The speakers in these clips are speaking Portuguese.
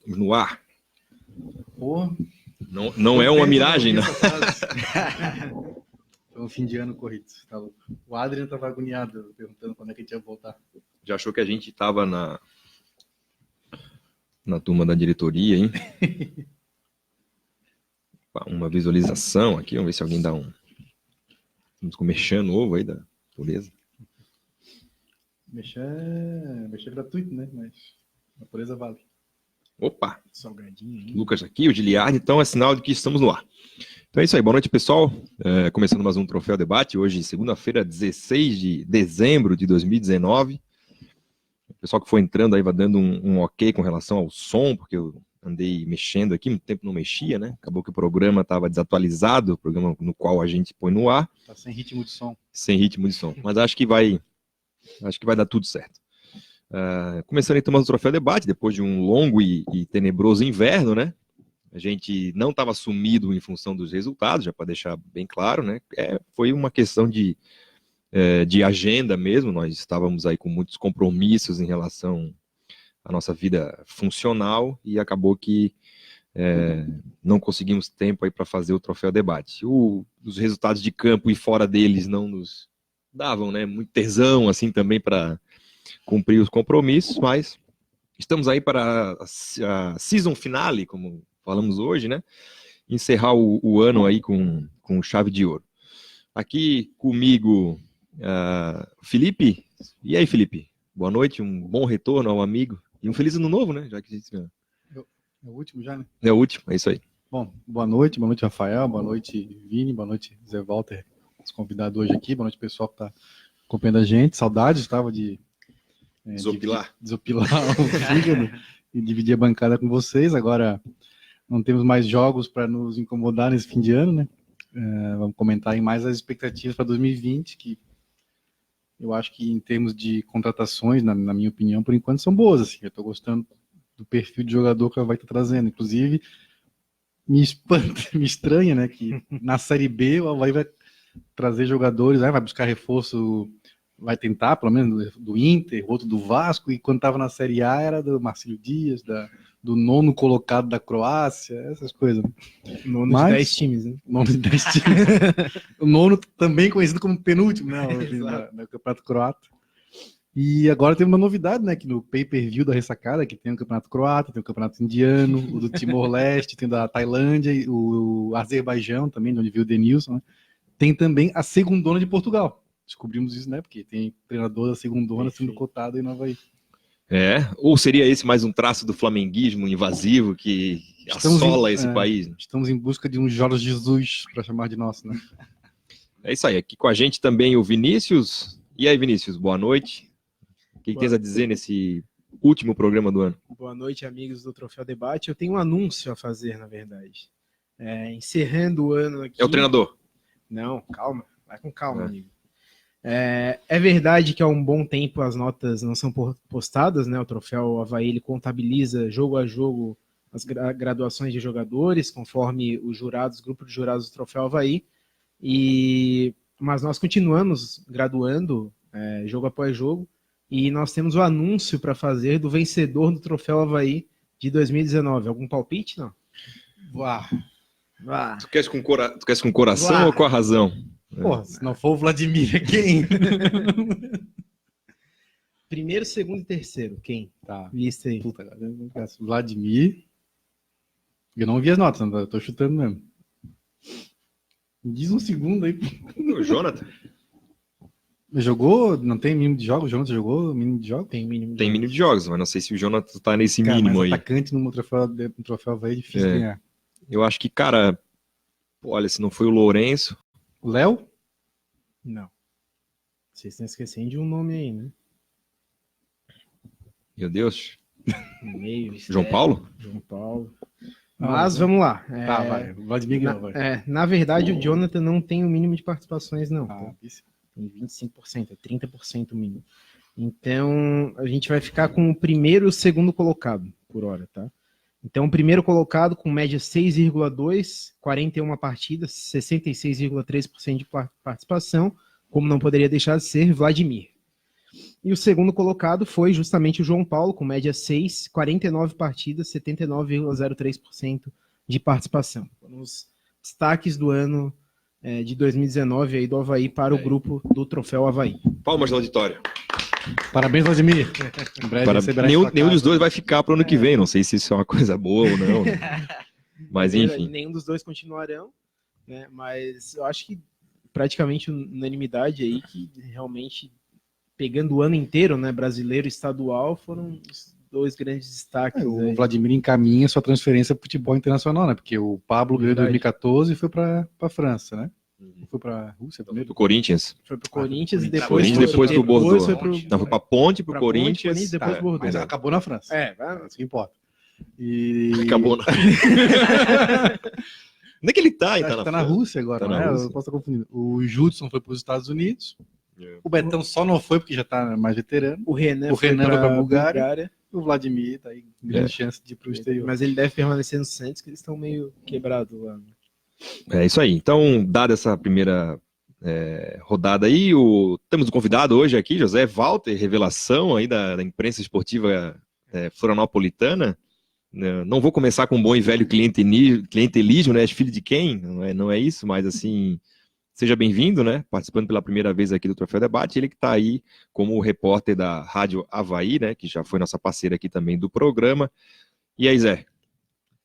Estamos no ar. Pô, Não é uma miragem, não. Foi um fim de ano corrido. O Adrian estava agoniado, perguntando quando é que a gente ia voltar. Já achou que a gente estava na turma da diretoria, hein? Uma visualização aqui, vamos ver se alguém dá um... Vamos com mexer novo aí da pureza. Mexer é gratuito, né? Mas a pureza vale. Opa! Salgadinho aí. Lucas aqui, o Giliardi, então é sinal de que estamos no ar. Então é isso aí, boa noite, pessoal. Começando mais um Troféu Debate, hoje, segunda-feira, 16 de dezembro de 2019. O pessoal que foi entrando aí vai dando um ok com relação ao som, porque eu andei mexendo aqui, muito tempo não mexia, né? Acabou que o programa estava desatualizado, o programa no qual a gente põe no ar. Tá sem ritmo de som. Sem ritmo de som, mas acho que vai dar tudo certo. Começando então mais o Troféu Debate, depois de um longo e tenebroso inverno, né? A gente não estava sumido em função dos resultados, já para deixar bem claro, né? Foi uma questão de agenda mesmo, nós estávamos aí com muitos compromissos em relação à nossa vida funcional e acabou que não conseguimos tempo aí para fazer o Troféu Debate. Os resultados de campo e fora deles não nos davam, né, muito tesão assim também para cumprir os compromissos, mas estamos aí para a season finale, como falamos hoje, né? Encerrar o ano aí com chave de ouro. Aqui comigo, Felipe. E aí, Felipe? Boa noite, um bom retorno ao amigo. E um feliz ano novo, né? Já que a gente... É o último já, né? É o último, é isso aí. Bom, boa noite, Rafael, boa noite, Vini, boa noite, Zé Walter, os convidados hoje aqui, boa noite, pessoal que está acompanhando a gente. Saudades, estava de desopilar o fígado e dividir a bancada com vocês. Agora não temos mais jogos para nos incomodar nesse fim de ano, né? Vamos comentar aí mais as expectativas para 2020, que eu acho que em termos de contratações, na minha opinião, por enquanto são boas. Assim, eu estou gostando do perfil de jogador que ela vai estar trazendo. Inclusive, me espanta, me estranha, né? Que na Série B o Avaí vai trazer jogadores, vai buscar reforço, vai tentar, pelo menos, do Inter, outro do Vasco, e quando estava na Série A era do Marcílio Dias, do nono colocado da Croácia, essas coisas. Nono de 10 times, né? Nono de 10 times. O nono também conhecido como penúltimo, né? Do Campeonato Croata. E agora tem uma novidade, né? Que no pay-per-view da Ressacada, que tem o Campeonato Croata, tem o Campeonato Indiano, o do Timor-Leste, tem o da Tailândia, o Azerbaijão também, de onde viu o Denilson, né? Tem também a segundona de Portugal. Descobrimos isso, né? Porque tem treinador da segundona sendo cotado em Nova Havaí. Ou seria esse mais um traço do flamenguismo invasivo que assola esse país? Né? Estamos em busca de um Jorge Jesus, para chamar de nosso, né? É isso aí. Aqui com a gente também o Vinícius. E aí, Vinícius, boa noite. O que tens a dizer nesse último programa do ano? Boa noite, amigos do Troféu Debate. Eu tenho um anúncio a fazer, na verdade. Encerrando o ano aqui... É o treinador? Não, calma. Vai com calma, amigo. É verdade que há um bom tempo as notas não são postadas, né? O Troféu Avaí ele contabiliza jogo a jogo as graduações de jogadores, conforme os grupo de jurados do Troféu Avaí. Mas nós continuamos graduando jogo após jogo, e nós temos o anúncio para fazer do vencedor do Troféu Avaí de 2019. Algum palpite, não? Tu queres com o coração ou com a razão? Porra, se não for o Vladimir, quem? Primeiro, segundo e terceiro, quem? Tá. Lista aí. Puta, Vladimir. Eu não vi as notas, eu tô chutando mesmo. Me diz um segundo aí. O Jonathan. Jogou? Não tem mínimo de jogos? O Jonathan jogou mínimo de jogos? Tem mínimo de jogos, mas não sei se o Jonathan tá nesse mínimo aí. Atacante no troféu Avaí é difícil ganhar. Eu acho que, cara, olha, se não foi o Lourenço... O Léo? Não. Vocês estão esquecendo de um nome aí, né? Meu Deus. Meio, João Paulo? João Paulo. Mas vamos lá. Tá, vai. Vladimir não, vai. Na verdade, o Jonathan não tem o mínimo de participações, não. Tem 25%, 30% o mínimo. Então, a gente vai ficar com o primeiro e o segundo colocado por hora, tá? Então, o primeiro colocado com média 6,2, 41 partidas, 66,3% de participação, como não poderia deixar de ser, Vladimir. E o segundo colocado foi justamente o João Paulo, com média 6, 49 partidas, 79,03% de participação. Foram os destaques do ano de 2019 aí do Avaí para o grupo do Troféu Avaí. Palmas no auditório. Parabéns, Vladimir. Em breve receberá Nenhum dos dois vai ficar para o ano que vem. Não sei se isso é uma coisa boa ou não. Né? Mas enfim. Nenhum dos dois continuarão, né? Mas eu acho que praticamente unanimidade aí que realmente, pegando o ano inteiro, né, brasileiro e estadual, foram os dois grandes destaques. O Vladimir encaminha sua transferência para o futebol internacional, né? Porque o Pablo ganhou em 2014 e foi para a França, né? Foi para a Rússia primeiro? Pro Corinthians. Foi pro Corinthians e depois pro Bordeaux. Não, foi pra Ponte, pro Corinthians. Depois pro Bordeaux. Mas acabou na França. Isso que importa. Acabou na... Onde é que ele tá? Ele tá na Rússia agora, né? Rússia. Eu posso estar confundindo. O Judson foi para os Estados Unidos. O Betão só não foi porque já tá mais veterano. O Renan foi para a Bulgária. O Vladimir tá aí com grande chance de ir pro exterior. Mas ele deve permanecer no Santos, que eles estão meio quebrados lá. É isso aí. Então, dada essa primeira rodada aí, temos um convidado hoje aqui, José Walter, revelação aí da imprensa esportiva florianopolitana. Não vou começar com um bom e velho clientelismo, né? És filho de quem? Não é isso, mas assim, seja bem-vindo, né? Participando pela primeira vez aqui do Troféu Debate. Ele que está aí como repórter da Rádio Avaí, né? Que já foi nossa parceira aqui também do programa. E aí, Zé?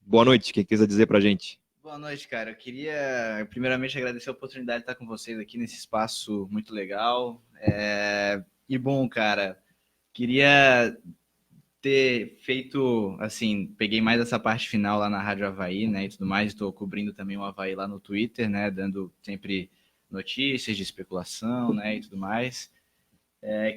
Boa noite. O que quiser dizer pra gente? Boa noite, cara. Eu queria, primeiramente, agradecer a oportunidade de estar com vocês aqui nesse espaço muito legal. E, bom, cara, queria ter feito, assim, peguei mais essa parte final lá na Rádio Avaí, né, e tudo mais. Estou cobrindo também o Avaí lá no Twitter, né, dando sempre notícias de especulação, né, e tudo mais.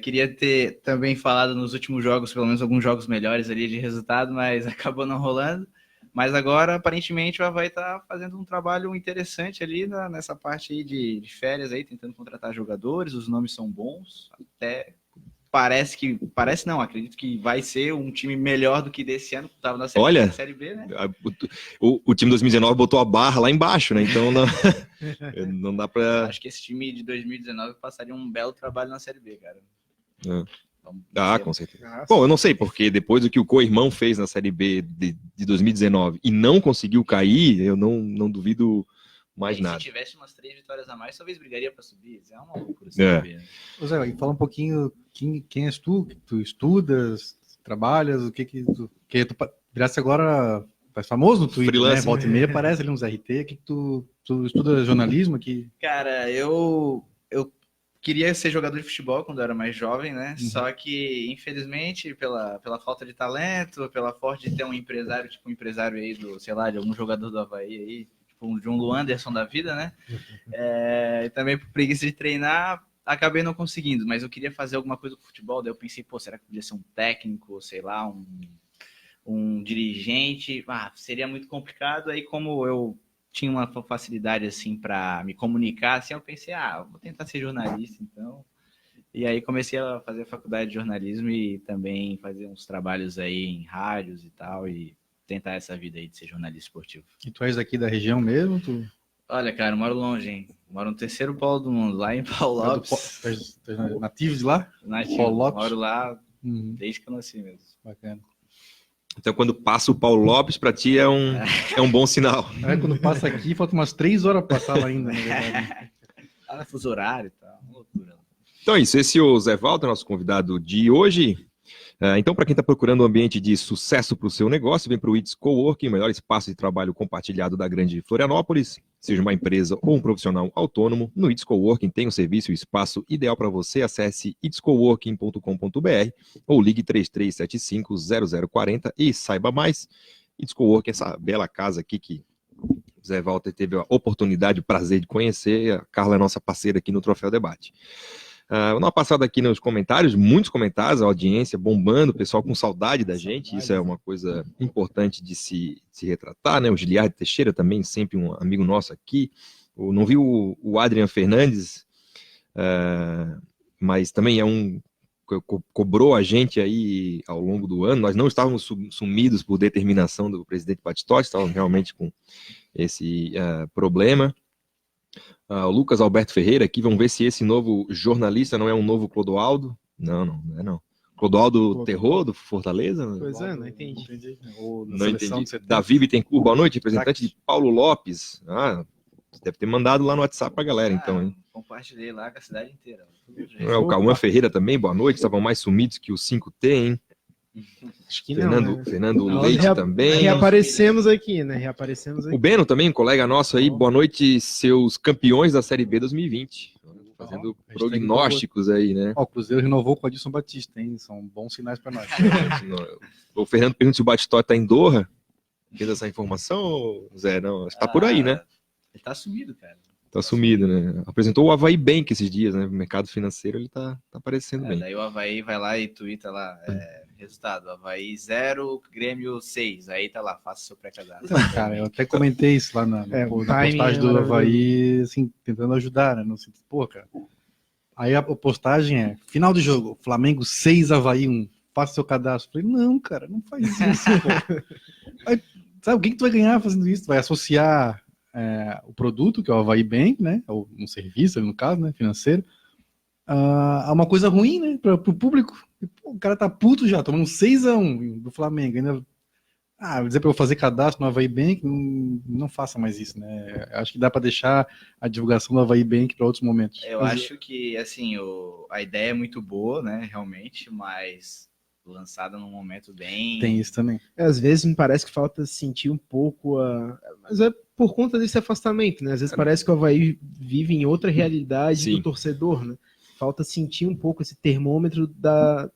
Queria ter também falado nos últimos jogos, pelo menos alguns jogos melhores ali de resultado, mas acabou não rolando. Mas agora, aparentemente, o Avaí está fazendo um trabalho interessante ali nessa parte aí de férias, aí, tentando contratar jogadores, os nomes são bons, até acredito que vai ser um time melhor do que desse ano, que estava na Série B, né? O time 2019 botou a barra lá embaixo, né? Então não dá para... Acho que esse time de 2019 passaria um belo trabalho na Série B, cara. Com certeza. Bom, eu não sei, porque depois do que o co-irmão fez na Série B de 2019 e não conseguiu cair, eu não duvido mais nada. Se tivesse umas 3 vitórias a mais, talvez brigaria para subir. Isso é uma loucura. Zé, fala um pouquinho quem és tu, que tu estudas, trabalhas, o que tu virasse agora, tá famoso no Twitter, né? Volta e meia aparece ali uns RT, que tu estuda jornalismo aqui? Cara, eu queria ser jogador de futebol quando eu era mais jovem, né? Uhum. Só que, infelizmente, pela falta de talento, pela falta de ter um empresário, tipo um empresário aí de algum jogador do Avaí aí, tipo um John Luanderson da vida, né? E também por preguiça de treinar, acabei não conseguindo, mas eu queria fazer alguma coisa com futebol, daí eu pensei, será que podia ser um técnico, sei lá, um dirigente? Seria muito complicado, aí como eu tinha uma facilidade, assim, para me comunicar, assim, eu pensei, vou tentar ser jornalista, então. E aí comecei a fazer a faculdade de jornalismo e também fazer uns trabalhos aí em rádios e tal, e tentar essa vida aí de ser jornalista esportivo. E tu és aqui da região mesmo? Olha, cara, eu moro longe, hein? Moro no terceiro polo do mundo, lá em Paulo Lopes. Tu és nativo de lá? Nativo, Paulo Lopes? Moro lá desde que eu nasci mesmo. Bacana. Então, quando passa o Paulo Lopes, para ti é um bom sinal. Quando passa aqui, falta umas 3 horas para passar lá ainda, na verdade. Fuso horário e tal, uma loucura. Então é isso, esse é o Zé Walter, nosso convidado de hoje. Então, para quem está procurando um ambiente de sucesso para o seu negócio, vem para o It's Coworking, o melhor espaço de trabalho compartilhado da grande Florianópolis. Seja uma empresa ou um profissional autônomo, no It's Coworking tem um serviço e o espaço ideal para você. Acesse itscoworking.com.br ou ligue 3375-0040 e saiba mais. It's Coworking, essa bela casa aqui que o Zé Walter teve a oportunidade, o prazer de conhecer. A Carla é nossa parceira aqui no Troféu Debate. Vou dar uma passada aqui nos comentários, muitos comentários, a audiência bombando, o pessoal com saudade da gente, isso é uma coisa importante de se retratar, né? O Giliardo Teixeira também, sempre um amigo nosso aqui. Eu não vi o Adrian Fernandes, mas também cobrou a gente aí ao longo do ano. Nós não estávamos sumidos por determinação do presidente Batistotti, estávamos realmente com esse problema. O Lucas Alberto Ferreira aqui, vamos ver se esse novo jornalista não é um novo Clodoaldo. Não é não. Clodoaldo Terror, do Fortaleza? Pois é, não entendi. Não entendi. Davi Bittencourt, boa noite, representante de Paulo Lopes. Você deve ter mandado lá no WhatsApp pra galera, então, hein? Compartilhei lá com a cidade inteira. O Cauã Ferreira também, boa noite. Estavam mais sumidos que o 5T, hein? Acho que Fernando, não, né? Fernando Leite também. Reaparecemos aqui, né? Reaparecemos aqui. O Beno também, um colega nosso aí. Boa noite, seus campeões da Série B 2020. Fazendo prognósticos aí, né? O Cruzeiro renovou com o Adilson Batista, hein? São bons sinais para nós. O Fernando pergunta se o Batistó tá em Doha. Fez essa informação, Zé? Não, tá por aí, né? Ele tá sumido, cara. Tá sumido, né? Apresentou o Avaí Bank esses dias, né? O mercado financeiro, ele tá aparecendo bem. Daí o Avaí vai lá e tuita lá, resultado, Avaí 0, Grêmio 6. Aí tá lá, faça seu pré-cadastro. Então, cara, eu até comentei isso lá na postagem do Avaí, assim, tentando ajudar, né? Não sei, pô, cara. Aí a postagem é, final do jogo, Flamengo 6, Avaí 1. Faça seu cadastro. Eu falei, não, cara, não faz isso, pô. Aí, sabe, o que tu vai ganhar fazendo isso? Tu vai associar o produto, que é o Avaí Bank, né? Ou um serviço, no caso, né? Financeiro, a uma coisa ruim, né? Para o público. E, pô, o cara tá puto já, tomando 6-1 do Flamengo. Ainda, dizer para eu fazer cadastro no Avaí Bank, não faça mais isso, né? Acho que dá para deixar a divulgação do Avaí Bank para outros momentos. Eu acho que, assim, a ideia é muito boa, né? Realmente, mas lançada num momento bem... Tem isso também. Às vezes me parece que falta sentir um pouco mas é por conta desse afastamento, né? Às vezes parece que o Avaí vive em outra realidade do torcedor, né? Falta sentir um pouco esse termômetro da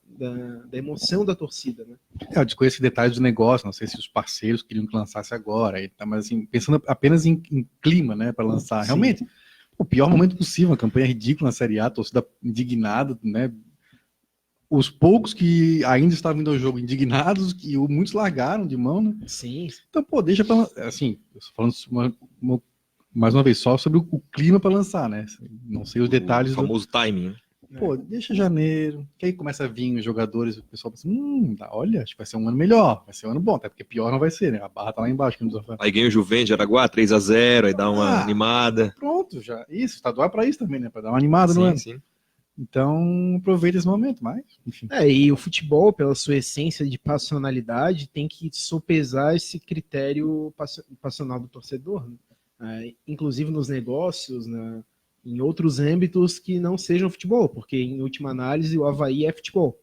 emoção da torcida, né? Eu desconheço detalhes do negócio, não sei se os parceiros queriam que lançasse agora, mas assim, pensando apenas em clima, né, para lançar. Sim. Realmente, o pior momento possível, uma campanha ridícula na Série A, torcida indignada, né? Os poucos que ainda estavam indo ao jogo indignados, que muitos largaram de mão, né? Sim. Então, pô, deixa para... Assim, eu estou falando mais uma vez só sobre o clima para lançar, né? Não sei os detalhes. O famoso timing, né? Pô, deixa janeiro, que aí começa a vir os jogadores, o pessoal pensa, olha, acho que vai ser um ano melhor, vai ser um ano bom, até porque pior não vai ser, né? A barra tá lá embaixo. Aí ganha o Juventus de Araguá, 3-0, aí dá uma animada. Pronto, já. Isso, estadual é pra isso também, né? Pra dar uma animada no ano. Sim. Então, aproveita esse momento, mas, enfim. E o futebol, pela sua essência de passionalidade, tem que sopesar esse critério passional do torcedor, né? Inclusive nos negócios, em outros âmbitos que não sejam futebol, porque, em última análise, o Avaí é futebol.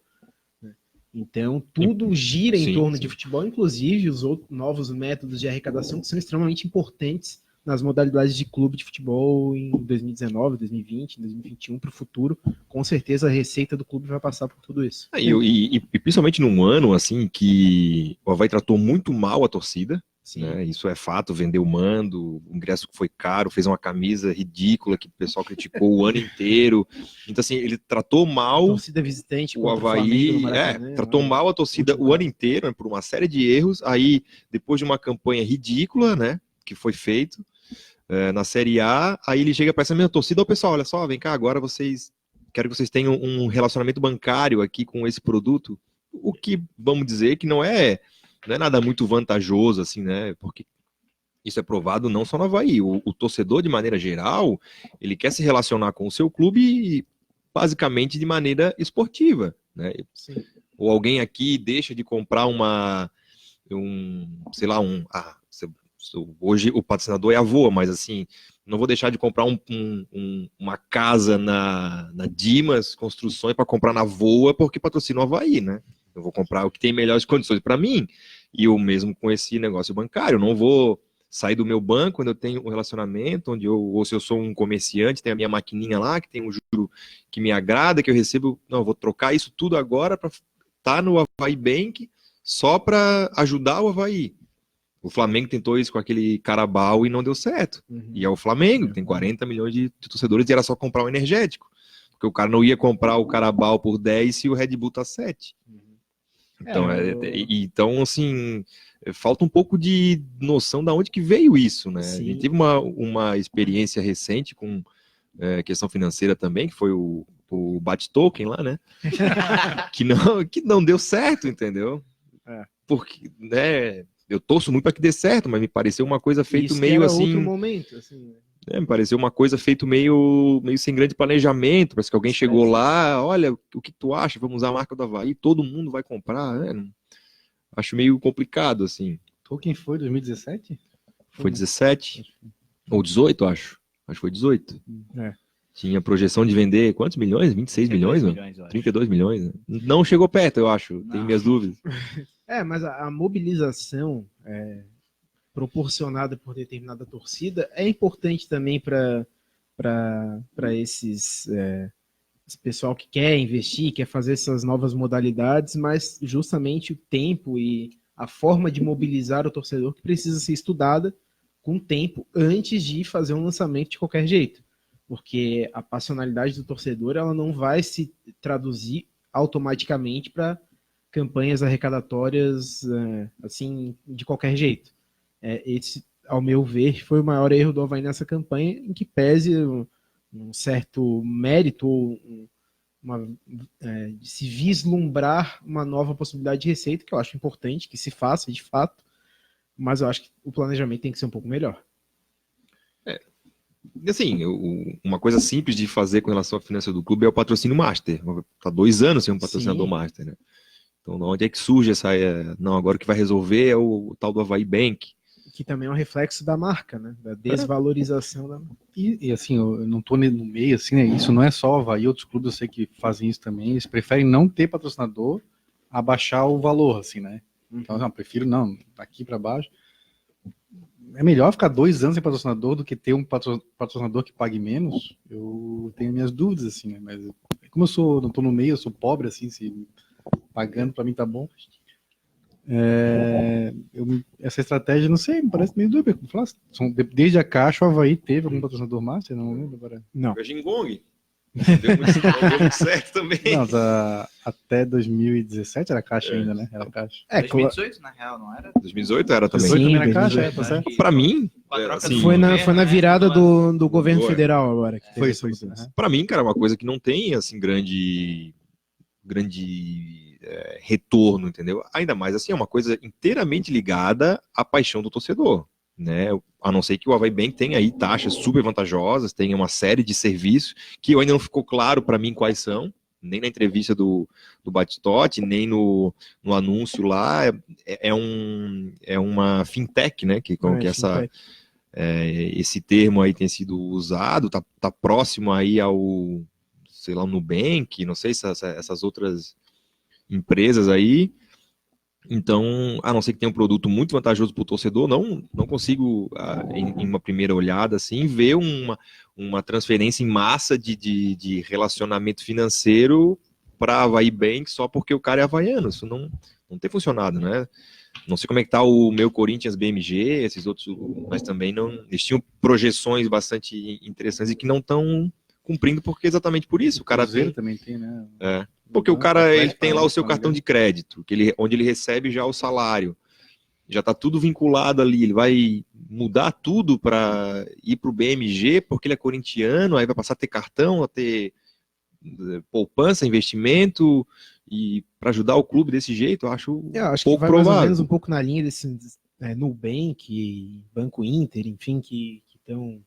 Né? Então, tudo gira em torno de futebol, inclusive os novos métodos de arrecadação que são extremamente importantes nas modalidades de clube de futebol em 2019, 2020, 2021, para o futuro. Com certeza a receita do clube vai passar por tudo isso. E principalmente num ano assim que o Avaí tratou muito mal a torcida, né? Isso é fato, vendeu mando, o ingresso foi caro, fez uma camisa ridícula que o pessoal criticou o ano inteiro. Então assim, ele tratou mal a torcida visitante, o Avaí, tratou mal a torcida o ano inteiro, né, por uma série de erros. Aí, depois de uma campanha ridícula, né, que foi feito na Série A, aí ele chega para essa mesma torcida, pessoal, olha só, vem cá, agora quero que vocês tenham um relacionamento bancário aqui com esse produto, o que, vamos dizer, que não é nada muito vantajoso, assim, né, porque isso é provado não só no Avaí, o torcedor, de maneira geral, ele quer se relacionar com o seu clube basicamente de maneira esportiva, né, ou alguém aqui deixa de comprar hoje o patrocinador é a Voa, mas assim, não vou deixar de comprar uma casa na Dimas Construções para comprar na Voa porque patrocina o Avaí, né? Eu vou comprar o que tem melhores condições para mim, e o mesmo com esse negócio bancário. Eu não vou sair do meu banco quando eu tenho um relacionamento, ou se eu sou um comerciante, tem a minha maquininha lá, que tem um juro que me agrada, que eu recebo, não, eu vou trocar isso tudo agora para estar no Avaí Bank só para ajudar o Avaí. O Flamengo tentou isso com aquele Carabao e não deu certo. E é o Flamengo, tem 40 milhões de torcedores e era só comprar um energético. Porque o cara não ia comprar o Carabao por 10 se o Red Bull tá 7. Então, assim, falta um pouco de noção de onde que veio isso, né? Sim. A gente teve uma experiência recente com questão financeira também, que foi o Bat-Token lá, né? que não deu certo, entendeu? Porque, né... Eu torço muito para que dê certo, mas me pareceu uma coisa feita meio assim... outro momento, assim... Me pareceu uma coisa feita meio sem grande planejamento. Parece que alguém chegou lá, olha, o que tu acha? Vamos usar a marca do Avaí, todo mundo vai comprar. Acho meio complicado, assim. Tolkien foi 2017? Foi 17 ou 18, acho. Acho que foi 18. Tinha projeção de vender quantos milhões? 26 milhões? 32 milhões. Né? Não chegou perto, eu acho. Tenho minhas dúvidas. Mas a mobilização proporcionada por determinada torcida é importante também para esse pessoal que quer investir, quer fazer essas novas modalidades, mas justamente o tempo e a forma de mobilizar o torcedor que precisa ser estudada com tempo antes de fazer um lançamento de qualquer jeito, porque a passionalidade do torcedor ela não vai se traduzir automaticamente para campanhas arrecadatórias assim de qualquer jeito. Esse, ao meu ver, foi o maior erro do Avaí nessa campanha, em que pese um certo mérito de se vislumbrar uma nova possibilidade de receita, que eu acho importante que se faça de fato, mas eu acho que o planejamento tem que ser um pouco melhor. Assim, uma coisa simples de fazer com relação à finança do clube é o patrocínio Master. Está 2 anos sem um patrocinador Master, né? Então, onde é que surge essa... Não, agora o que vai resolver é o tal do Avaí Bank. Que também é um reflexo da marca, né? Da desvalorização da marca. E assim, eu não tô no meio, assim, né? Isso não é só o Avaí, outros clubes eu sei que fazem isso também. Eles preferem não ter patrocinador, abaixar o valor, assim, né? Então, não, prefiro não, daqui para baixo. É melhor ficar 2 anos sem patrocinador do que ter um patrocinador que pague menos. Eu tenho minhas dúvidas, assim, né? Mas como não tô no meio, eu sou pobre, assim, se pagando para mim tá bom. Essa estratégia, não sei, me parece meio dúbia. Desde a Caixa, o Avaí teve algum patrocinador master? Não lembro agora. Não. O Gingong. Não deu muito certo também. Não, até 2017 era Caixa ainda, né? Era Caixa. 2018, na real, não era? 2018 era também. 2018 também era 2018, Caixa, tá certo? Para mim, assim, foi na virada do governo Foi. federal agora. Que Foi teve isso. essa para mim, cara, é uma coisa que não tem, assim, grande retorno, entendeu? Ainda mais, assim, é uma coisa inteiramente ligada à paixão do torcedor, né? A não ser que o Avaí Bank tenha aí taxas super vantajosas, tenha uma série de serviços que ainda não ficou claro para mim quais são, nem na entrevista do Batistotti, nem no anúncio lá. É uma fintech, né? Que fintech. Esse termo aí tem sido usado, tá próximo aí ao, sei lá, o Nubank, não sei se essas outras empresas aí. Então, a não ser que tenha um produto muito vantajoso para o torcedor, não consigo, em uma primeira olhada, assim, ver uma transferência em massa de relacionamento financeiro para Avaí Bank só porque o cara é havaiano. Isso não tem funcionado, né? Não sei como é que tá o meu Corinthians BMG, esses outros, mas também não. Eles tinham projeções bastante interessantes e que não estão cumprindo, porque exatamente por isso. O cara também tem, né? Porque o cara ele tem lá o seu cartão de crédito, onde ele recebe já o salário. Já está tudo vinculado ali. Ele vai mudar tudo para ir para o BMG, porque ele é corintiano, aí vai passar a ter cartão, a ter poupança, investimento, e para ajudar o clube desse jeito, eu acho pouco que vai provável. Mais ou menos um pouco na linha desse Nubank, Banco Inter, enfim, que estão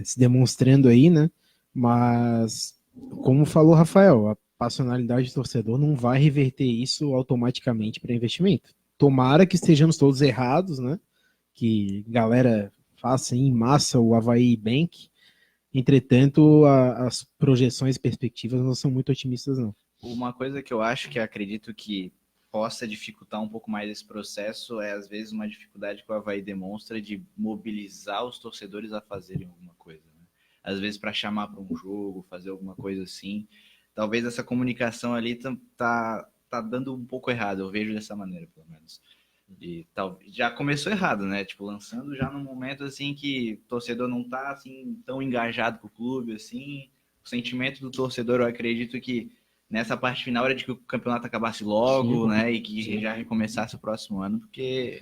se demonstrando aí, né? Mas, como falou Rafael, a passionalidade do torcedor não vai reverter isso automaticamente para investimento. Tomara que estejamos todos errados, né? Que galera faça em massa o Avaí Bank. Entretanto, as projeções e perspectivas não são muito otimistas, não. Uma coisa que eu acho que acredito que possa dificultar um pouco mais esse processo é, às vezes, uma dificuldade que o Avaí demonstra de mobilizar os torcedores a fazerem alguma coisa, né? Às vezes para chamar para um jogo, fazer alguma coisa assim. Talvez essa comunicação ali tá dando um pouco errado, eu vejo dessa maneira, pelo menos. E já começou errado, né? Tipo, lançando já num momento assim que o torcedor não tá assim tão engajado com o clube, assim. O sentimento do torcedor, eu acredito que nessa parte final era de que o campeonato acabasse logo, né? E que já recomeçasse o próximo ano, porque...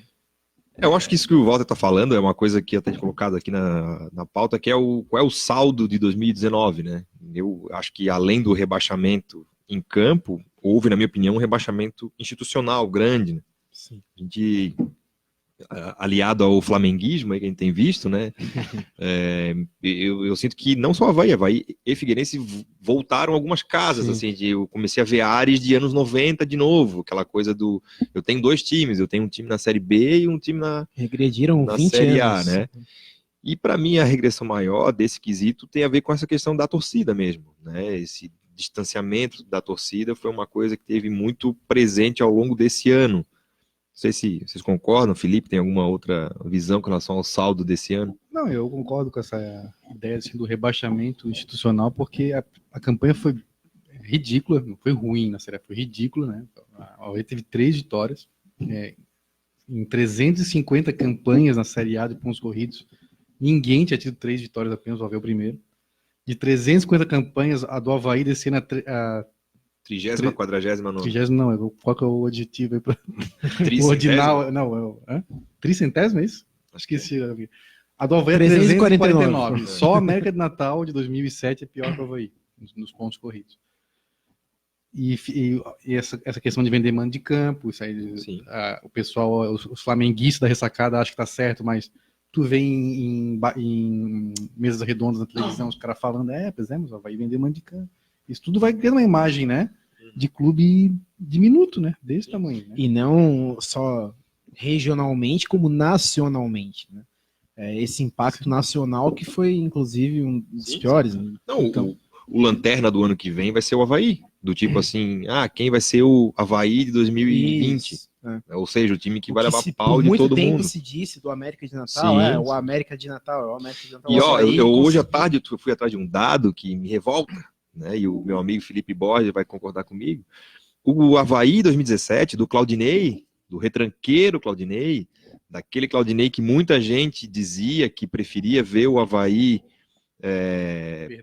Eu acho que isso que o Walter está falando é uma coisa que até colocado aqui na pauta, que qual é o saldo de 2019, né? Eu acho que além do rebaixamento em campo, houve, na minha opinião, um rebaixamento institucional grande, né? Sim. A gente aliado ao flamenguismo aí que a gente tem visto, né? Eu sinto que não só Avaí e Figueirense voltaram algumas casas, Sim. assim, eu comecei a ver ares de anos 90 de novo, aquela coisa do, eu tenho 2 times, eu tenho um time na Série B e um time Regrediram na 20 Série anos. A, né? E para mim a regressão maior desse quesito tem a ver com essa questão da torcida mesmo, né? Esse distanciamento da torcida foi uma coisa que teve muito presente ao longo desse ano. Não sei se vocês concordam, Felipe, tem alguma outra visão com relação ao saldo desse ano? Não, eu concordo com essa ideia assim, do rebaixamento institucional, porque a campanha foi ridícula, não foi ruim na Série A, foi ridícula, né? A Avaí teve 3 vitórias, em 350 campanhas na Série A de pontos corridos, ninguém tinha tido 3 vitórias apenas, o Avaí é o primeiro. De 350 campanhas, a do Avaí descendo a 30ª, 49ª? 30, não, qual que é o adjetivo aí para o 30ª? ordinal? Não, tricentésima, é isso? Acho que Esqueci. A do Avaí é 349. Só a América de Natal de 2007 é pior que o Avaí, nos pontos corridos. E essa questão de vender mando de campo, isso aí, o pessoal, os flamenguistas da ressacada acham que tá certo, mas tu vê em mesas redondas na televisão, os caras falando, mas vai vender mando de campo. Isso tudo vai ter uma imagem, né, de clube diminuto, né, desse tamanho. Né? E não só regionalmente, como nacionalmente, né? Esse impacto nacional que foi, inclusive, um dos piores. Né? Não, então, o lanterna do ano que vem vai ser o Avaí. Do tipo assim, quem vai ser o Avaí de 2020? Isso, Ou seja, o time que vai levar pau de todo mundo. Por muito tempo se disse do América de Natal, o América de Natal, o América de Natal. E ó, eu hoje à tarde eu fui atrás de um dado que me revolta, né? E o meu amigo Felipe Borges vai concordar comigo. O Avaí 2017, do Claudinei, do retranqueiro Claudinei, daquele Claudinei que muita gente dizia que preferia ver o Avaí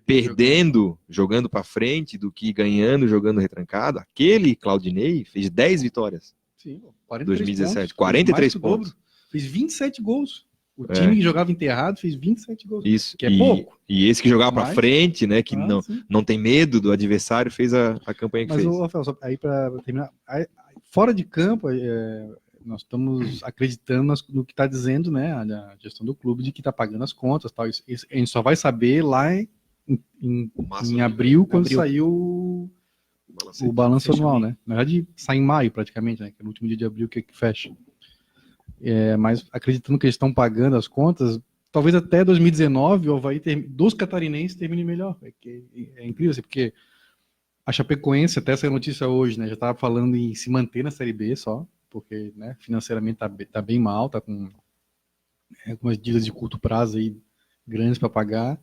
perdendo, jogando para frente, do que ganhando, jogando retrancado. Aquele Claudinei fez 10 vitórias. Sim, 2017, 43 pontos. Fez 27 gols. O time que jogava enterrado fez 27 gols. Isso. Que é pouco. E esse que jogava para frente, né, que não tem medo do adversário, fez a campanha que fez. Mas, Rafael, só aí para terminar, fora de campo, nós estamos acreditando no que está dizendo, né, a gestão do clube, de que está pagando as contas, tal. Isso, a gente só vai saber lá em abril, quando saiu o balanço anual, né? Na verdade, sai em maio, praticamente, né? Que é no último dia de abril que fecha. Mas acreditando que eles estão pagando as contas, talvez até 2019 o Avaí dos catarinenses termine melhor. É incrível, assim, porque a Chapecoense, até essa notícia hoje, né? Já estava falando em se manter na Série B só, porque, né, financeiramente tá bem mal, tá com algumas dívidas de curto prazo aí grandes para pagar.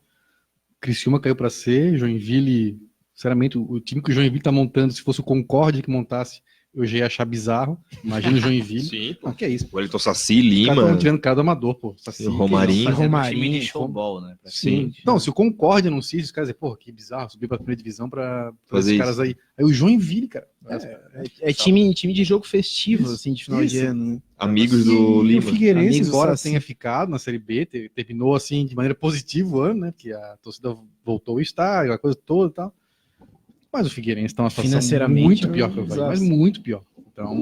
Criciúma caiu para C, Joinville, sinceramente, o time que o Joinville tá montando, se fosse o Concórdia que montasse, eu já ia achar bizarro. Imagina o Joinville. Sim, pô. Que é isso? O Wellington Saci, Lima. Estão tirando cara do amador, pô. Saci, Romarinho. Time de showball, né? Sim. Não, se o Concórdia anuncia, os caras dizem, pô, que bizarro, subir pra primeira divisão pra fazer esses caras aí. Aí o Joinville, cara. Time de jogo festivo, assim, de final de ano. Né? Amigos do Lima. O Figueirense, embora tenha ficado na Série B, terminou assim de maneira positiva o ano, né? Porque a torcida voltou ao estádio, a coisa toda e tal. Mas o Figueirense está numa situação muito pior que o Avaí, mas muito pior. Então,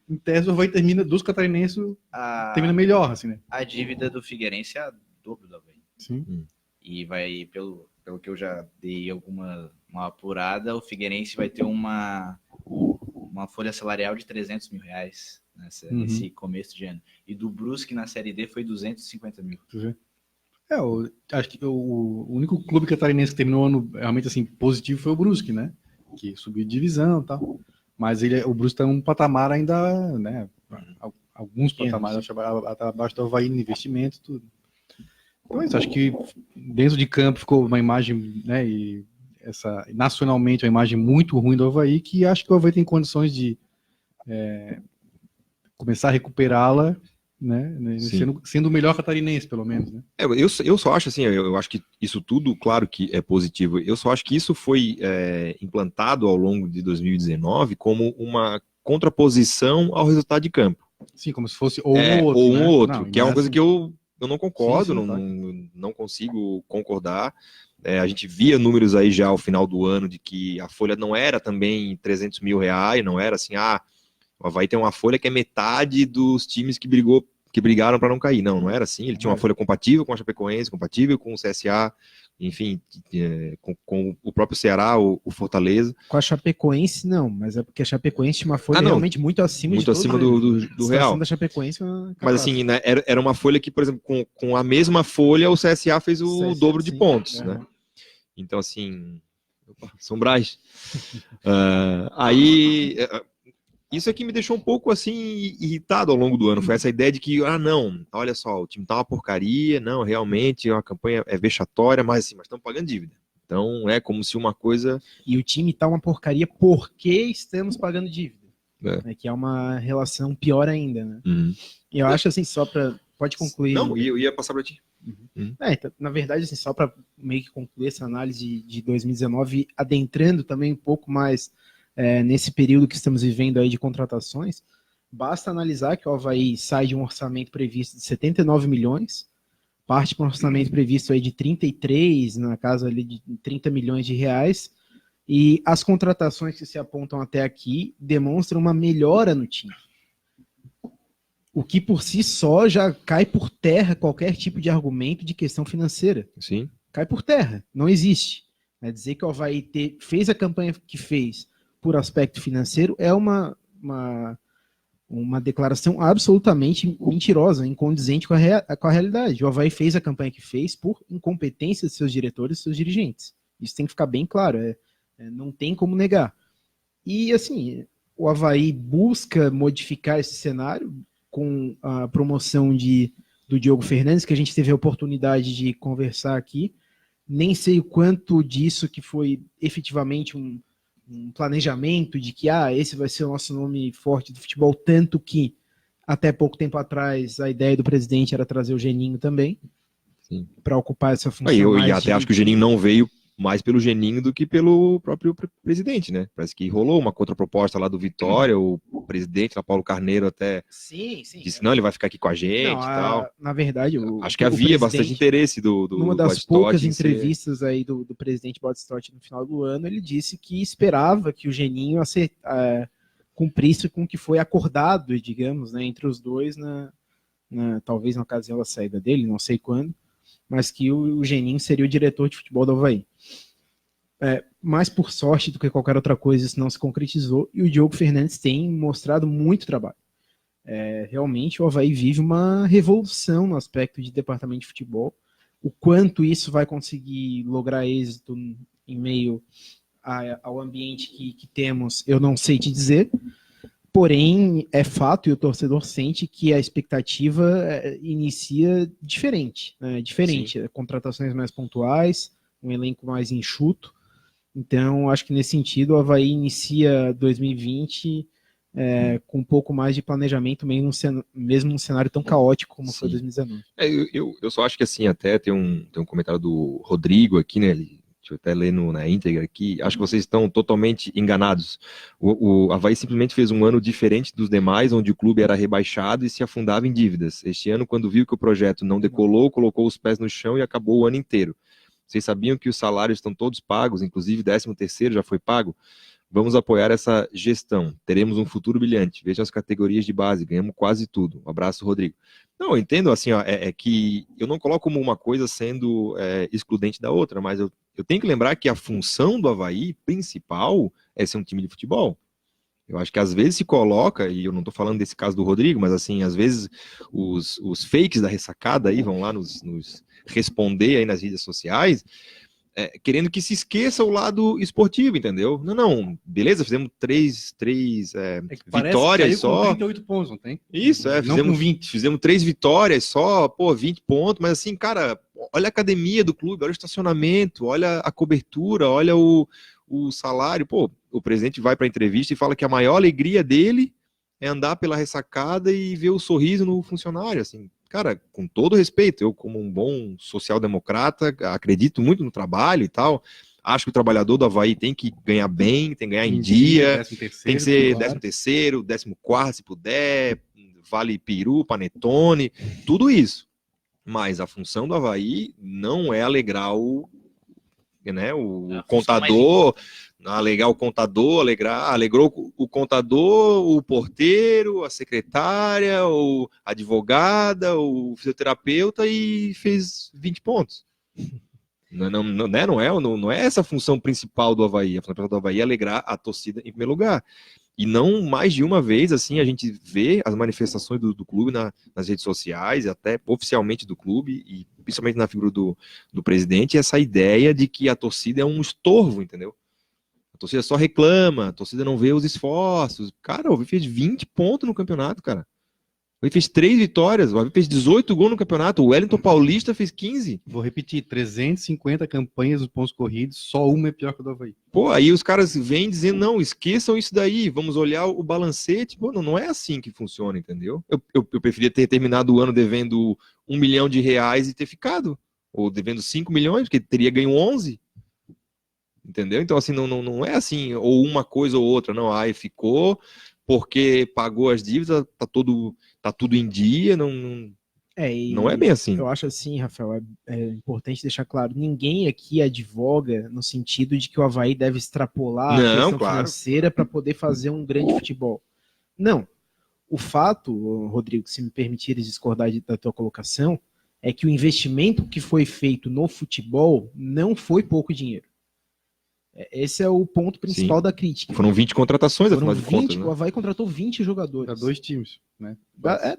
em tese, o Avaí termina, dos catarinenses, termina melhor, assim, né? A dívida do Figueirense é a dobro do Avaí. Sim. E vai, pelo que eu já dei uma apurada, o Figueirense vai ter uma folha salarial de R$300 mil nesse começo de ano. E do Brusque na Série D foi 250 mil. Acho que o único clube catarinense que terminou o ano realmente assim, positivo foi o Brusque, né? Que subiu de divisão e tal. Mas o Brusque está um patamar ainda, né? Alguns patamares abaixo do Avaí no investimento e tudo. Então, acho que dentro de campo ficou uma imagem, né? E nacionalmente, uma imagem muito ruim do Avaí, que acho que o Avaí tem condições de começar a recuperá-la, né? Sendo o melhor catarinense, pelo menos, né? Eu só acho assim, eu acho que isso tudo, claro que é positivo. Eu só acho que isso foi implantado ao longo de 2019 como uma contraposição ao resultado de campo. Sim, como se fosse ou um ou outro. Não, que é uma coisa que eu não concordo, não consigo concordar. A gente via números aí já ao final do ano de que a folha não era também R$300 mil, não era assim, o Avaí tem uma folha que é metade dos times que brigou que brigaram para não cair. Não era assim. Ele tinha uma folha compatível com a Chapecoense, compatível com o CSA, enfim, com o próprio Ceará, o Fortaleza. Com a Chapecoense, não, mas é porque a Chapecoense tinha uma folha realmente muito acima muito acima do real. Da Chapecoense, mas assim, né, era uma folha que, por exemplo, com a mesma folha, o CSA fez o dobro de pontos, né? Então, assim, São Brás. Isso aqui me deixou um pouco, assim, irritado ao longo do ano. Foi essa ideia de que, não, olha só, o time tá uma porcaria, não, realmente, a campanha é vexatória, mas assim, mas estamos pagando dívida. Então, é como se uma coisa... E o time tá uma porcaria porque estamos pagando dívida. Que é uma relação pior ainda, né? E eu acho, assim, só para... Pode concluir. Não, eu ia passar para ti. Então, na verdade, assim, só para meio que concluir essa análise de 2019, adentrando também um pouco mais nesse período que estamos vivendo aí de contratações, basta analisar que o Avaí sai de um orçamento previsto de 79 milhões, parte para um orçamento previsto aí de 33, na casa ali de 30 milhões de reais, e as contratações que se apontam até aqui demonstram uma melhora no time. O que por si só já cai por terra qualquer tipo de argumento de questão financeira. Sim. Cai por terra, não existe. Dizer que o Avaí fez a campanha que fez por aspecto financeiro é uma declaração absolutamente mentirosa, incondizente com a realidade. O Avaí fez a campanha que fez por incompetência de seus diretores e seus dirigentes. Isso tem que ficar bem claro, não tem como negar. E assim, o Avaí busca modificar esse cenário com a promoção do Diogo Fernandes, que a gente teve a oportunidade de conversar aqui. Nem sei o quanto disso que foi efetivamente um planejamento de que esse vai ser o nosso nome forte do futebol, tanto que até pouco tempo atrás a ideia do presidente era trazer o Geninho também para ocupar essa função. E até acho que o Geninho não veio mais pelo Geninho do que pelo próprio presidente, né? Parece que rolou uma contraproposta lá do Vitória, o presidente lá, Paulo Carneiro, até disse, não, ele vai ficar aqui com a gente e tal. Na verdade, acho que havia bastante interesse do numa das poucas entrevistas aí do presidente Batistotti no final do ano, ele disse que esperava que o Geninho cumprisse com o que foi acordado, digamos, né, entre os dois, talvez na ocasião da saída dele, não sei quando, mas que o Geninho seria o diretor de futebol do Avaí. Mais por sorte do que qualquer outra coisa, isso não se concretizou, e o Diogo Fernandes tem mostrado muito trabalho. Realmente o Avaí vive uma revolução no aspecto de departamento de futebol. O quanto isso vai conseguir lograr êxito em meio ao ambiente que temos, eu não sei te dizer, porém é fato, e o torcedor sente que a expectativa inicia diferente. Contratações mais pontuais, um elenco mais enxuto. Então, acho que nesse sentido, o Avaí inicia 2020 com um pouco mais de planejamento, mesmo num cenário tão caótico como foi 2019. Eu só acho que assim, até tem um comentário do Rodrigo aqui, né? Deixa eu até ler na íntegra aqui. Acho que vocês estão totalmente enganados. O Avaí simplesmente fez um ano diferente dos demais, onde o clube era rebaixado e se afundava em dívidas. Este ano, quando viu que o projeto não decolou, colocou os pés no chão e acabou o ano inteiro. Vocês sabiam que os salários estão todos pagos, inclusive 13º já foi pago? Vamos apoiar essa gestão. Teremos um futuro brilhante. Vejam as categorias de base, ganhamos quase tudo. Um abraço, Rodrigo. Não, eu entendo assim, que eu não coloco como uma coisa sendo excludente da outra, mas eu tenho que lembrar que a função do Avaí principal é ser um time de futebol. Eu acho que às vezes se coloca, e eu não estou falando desse caso do Rodrigo, mas assim, às vezes os fakes da ressacada aí vão lá nos responder aí nas redes sociais, querendo que se esqueça o lado esportivo, entendeu? Não, beleza, fizemos três vitórias só. Com 38 pontos, não tem? Isso, fizemos 20. Fizemos 3 vitórias só, 20 pontos, mas assim, cara, olha a academia do clube, olha o estacionamento, olha a cobertura, olha o salário. O presidente vai para a entrevista e fala que a maior alegria dele é andar pela ressacada e ver o sorriso no funcionário, assim. Cara, com todo respeito, eu como um bom social-democrata, acredito muito no trabalho e tal, acho que o trabalhador do Avaí tem que ganhar bem, tem que ganhar em dia, tem que ser 13º, 14º, se puder, vale peru, panetone, tudo isso. Mas a função do Avaí não é alegrar o contador, Alegar o contador, alegrou o contador, o porteiro, a secretária, a advogada, o fisioterapeuta e fez 20 pontos. Não é essa a função principal do Avaí. A função principal do Avaí é alegrar a torcida em primeiro lugar. E não mais de uma vez, assim, a gente vê as manifestações do clube nas redes sociais, até oficialmente do clube, e principalmente na figura do presidente, essa ideia de que a torcida é um estorvo, entendeu? A torcida só reclama, a torcida não vê os esforços. Cara, o Avaí fez 20 pontos no campeonato, cara. O Avaí fez 3 vitórias, o Avaí fez 18 gols no campeonato, o Wellington Paulista fez 15. Vou repetir, 350 campanhas dos pontos corridos, só uma é pior que a do Avaí. Pô, aí os caras vêm dizendo, não, esqueçam isso daí, vamos olhar o balancete. Pô, não é assim que funciona, entendeu? Eu preferia ter terminado o ano devendo R$1 milhão e ter ficado. Ou devendo 5 milhões, porque teria ganho 11. Entendeu? Então, assim, não é assim, ou uma coisa ou outra, não. Aí ficou porque pagou as dívidas, tá tudo em dia, não é bem assim. Eu acho assim, Rafael, é importante deixar claro, ninguém aqui advoga no sentido de que o Avaí deve extrapolar a questão financeira para poder fazer um grande futebol. Não. O fato, Rodrigo, se me permitires discordar da tua colocação, é que o investimento que foi feito no futebol não foi pouco dinheiro. Esse é o ponto principal da crítica. Foram 20 contratações, afinal de contas. O Avaí contratou 20 jogadores. Dá 2 times, né?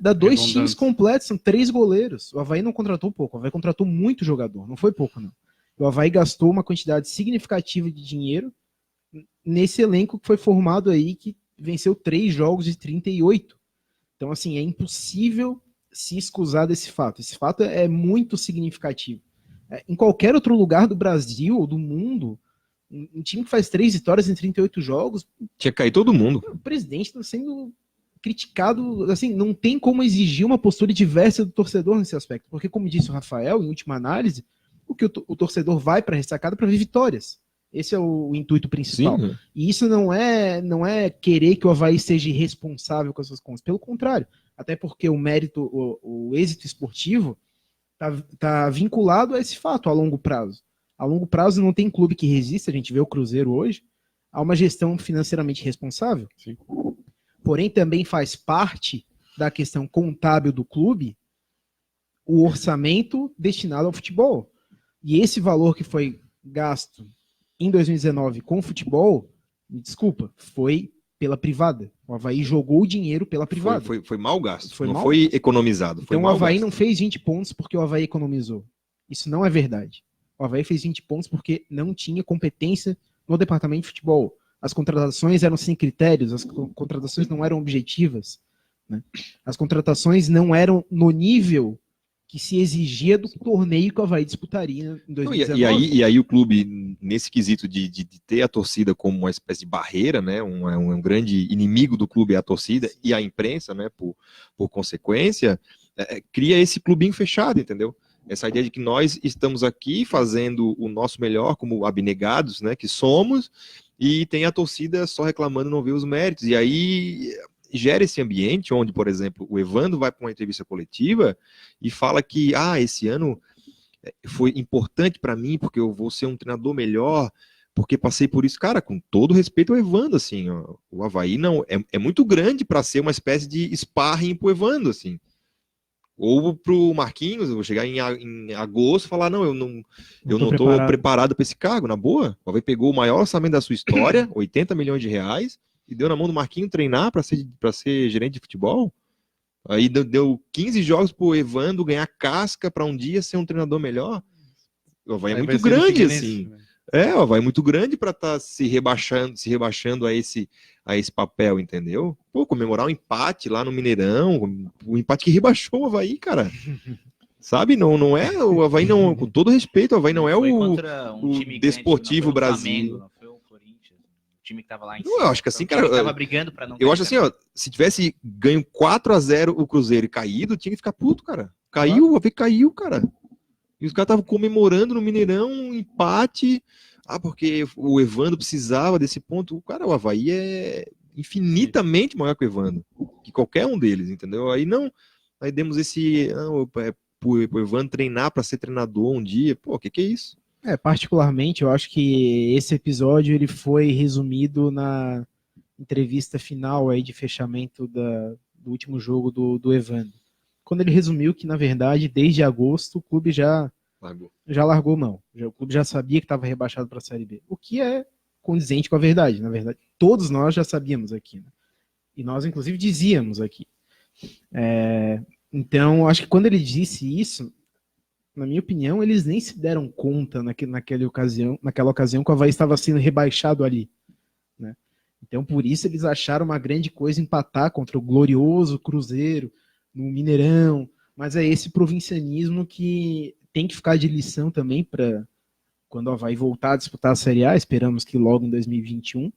Dá 2 times completos, são 3 goleiros. O Avaí não contratou pouco, o Avaí contratou muito jogador, não foi pouco, não. O Avaí gastou uma quantidade significativa de dinheiro nesse elenco que foi formado aí, que venceu 3 jogos de 38. Então, assim, é impossível se excusar desse fato. Esse fato é muito significativo. Em qualquer outro lugar do Brasil ou do mundo, um time que faz 3 vitórias em 38 jogos... Tinha que cair todo mundo. O presidente está sendo criticado, assim, não tem como exigir uma postura diversa do torcedor nesse aspecto, porque, como disse o Rafael, em última análise, o torcedor vai para a ressacada para ver vitórias. Esse é o intuito principal. Sim. E isso não é querer que o Avaí seja irresponsável com essas contas. Pelo contrário, até porque o mérito, o êxito esportivo tá vinculado a esse fato a longo prazo. A longo prazo não tem clube que resista, a gente vê o Cruzeiro hoje, a uma gestão financeiramente responsável. Sim. Porém, também faz parte da questão contábil do clube o orçamento destinado ao futebol. E esse valor que foi gasto em 2019 com o futebol, me desculpa, foi pela privada. O Avaí jogou o dinheiro pela privada. Foi mal gasto, foi economizado. Então o Avaí não fez 20 pontos porque o Avaí economizou. Isso não é verdade. O Avaí fez 20 pontos porque não tinha competência no departamento de futebol. As contratações eram sem critérios, as contratações não eram objetivas, né? As contratações não eram no nível que se exigia do torneio que o Avaí disputaria em 2019. E aí o clube, nesse quesito de ter a torcida como uma espécie de barreira, né? Um grande inimigo do clube é a torcida e a imprensa, né? Por consequência, cria esse clubinho fechado, entendeu? Essa ideia de que nós estamos aqui fazendo o nosso melhor como abnegados, né, que somos, e tem a torcida só reclamando não ver os méritos. E aí gera esse ambiente onde, por exemplo, o Evandro vai para uma entrevista coletiva e fala que esse ano foi importante para mim porque eu vou ser um treinador melhor, porque passei por isso. Cara, com todo respeito ao Evandro, assim, ó, o Avaí não é muito grande para ser uma espécie de sparring pro Evandro, assim. Ou pro Marquinhos, eu vou chegar em agosto e falar, não, eu não tô preparado para esse cargo, na boa. O Avaí pegou o maior orçamento da sua história, 80 milhões de reais, e deu na mão do Marquinhos treinar para ser gerente de futebol. Aí deu 15 jogos pro Evandro ganhar casca para um dia ser um treinador melhor. O Avaí é muito grande, assim. O Avaí é muito grande para estar se rebaixando a esse papel, entendeu? Pô, comemorar um empate lá no Mineirão, o empate que rebaixou o Avaí, cara. Sabe, não é o Avaí, não, com todo respeito, o Avaí não é o Desportivo Brasil. Não foi o Corinthians, o time que tava lá em cima. Eu acho que assim, cara, tava brigando para não. Eu acho assim, ó, se tivesse ganho 4-0 o Cruzeiro e caído, tinha que ficar puto, cara. Caiu, o Avaí caiu, cara. E os caras estavam comemorando no Mineirão um empate. Porque o Evandro precisava desse ponto. Cara, o Avaí é infinitamente maior que o Evandro. Que qualquer um deles, entendeu? Aí demos esse... pro Evandro treinar para ser treinador um dia. Pô, que é isso? Particularmente, eu acho que esse episódio ele foi resumido na entrevista final aí de fechamento do último jogo do Evandro. Quando ele resumiu que, na verdade, desde agosto, o clube já largou mão. O clube já sabia que estava rebaixado para a Série B. O que é condizente com a verdade. Na verdade, todos nós já sabíamos aqui. Né? E nós, inclusive, dizíamos aqui. Então, acho que quando ele disse isso, na minha opinião, eles nem se deram conta naquela ocasião que o Avaí estava sendo rebaixado ali. Né? Então, por isso, eles acharam uma grande coisa empatar contra o glorioso Cruzeiro, no Mineirão. Mas é esse provincianismo que tem que ficar de lição também para quando o Avaí voltar a disputar a Série A, esperamos que logo em 2021,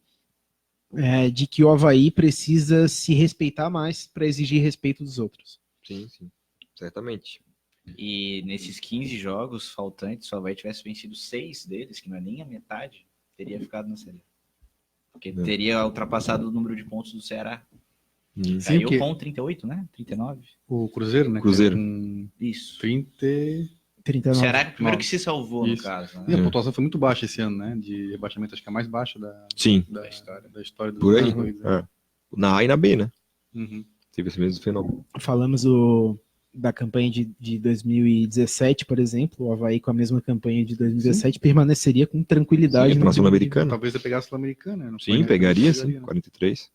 de que o Avaí precisa se respeitar mais para exigir respeito dos outros. Sim, certamente. E nesses 15 jogos faltantes, se o Avaí tivesse vencido 6 deles, que não é nem a metade, teria ficado na Série A. Porque teria ultrapassado o número de pontos do Ceará. Caiu com 38, né? 39. O Cruzeiro, né? Cruzeiro. Isso. 39. O Ceará é o primeiro que se salvou, no caso. Né? E a pontuação foi muito baixa esse ano, né? De rebaixamento, acho que é a mais baixa da história do Por aí. Cruzeiro. Na A e na B, né? Uhum. Teve esse mesmo fenômeno. Falamos da campanha de 2017, por exemplo, o Avaí com a mesma campanha de 2017 permaneceria com tranquilidade na Sul-Americana. Talvez você pegasse a Sul-Americana. Sim, pegaria, sim, 43.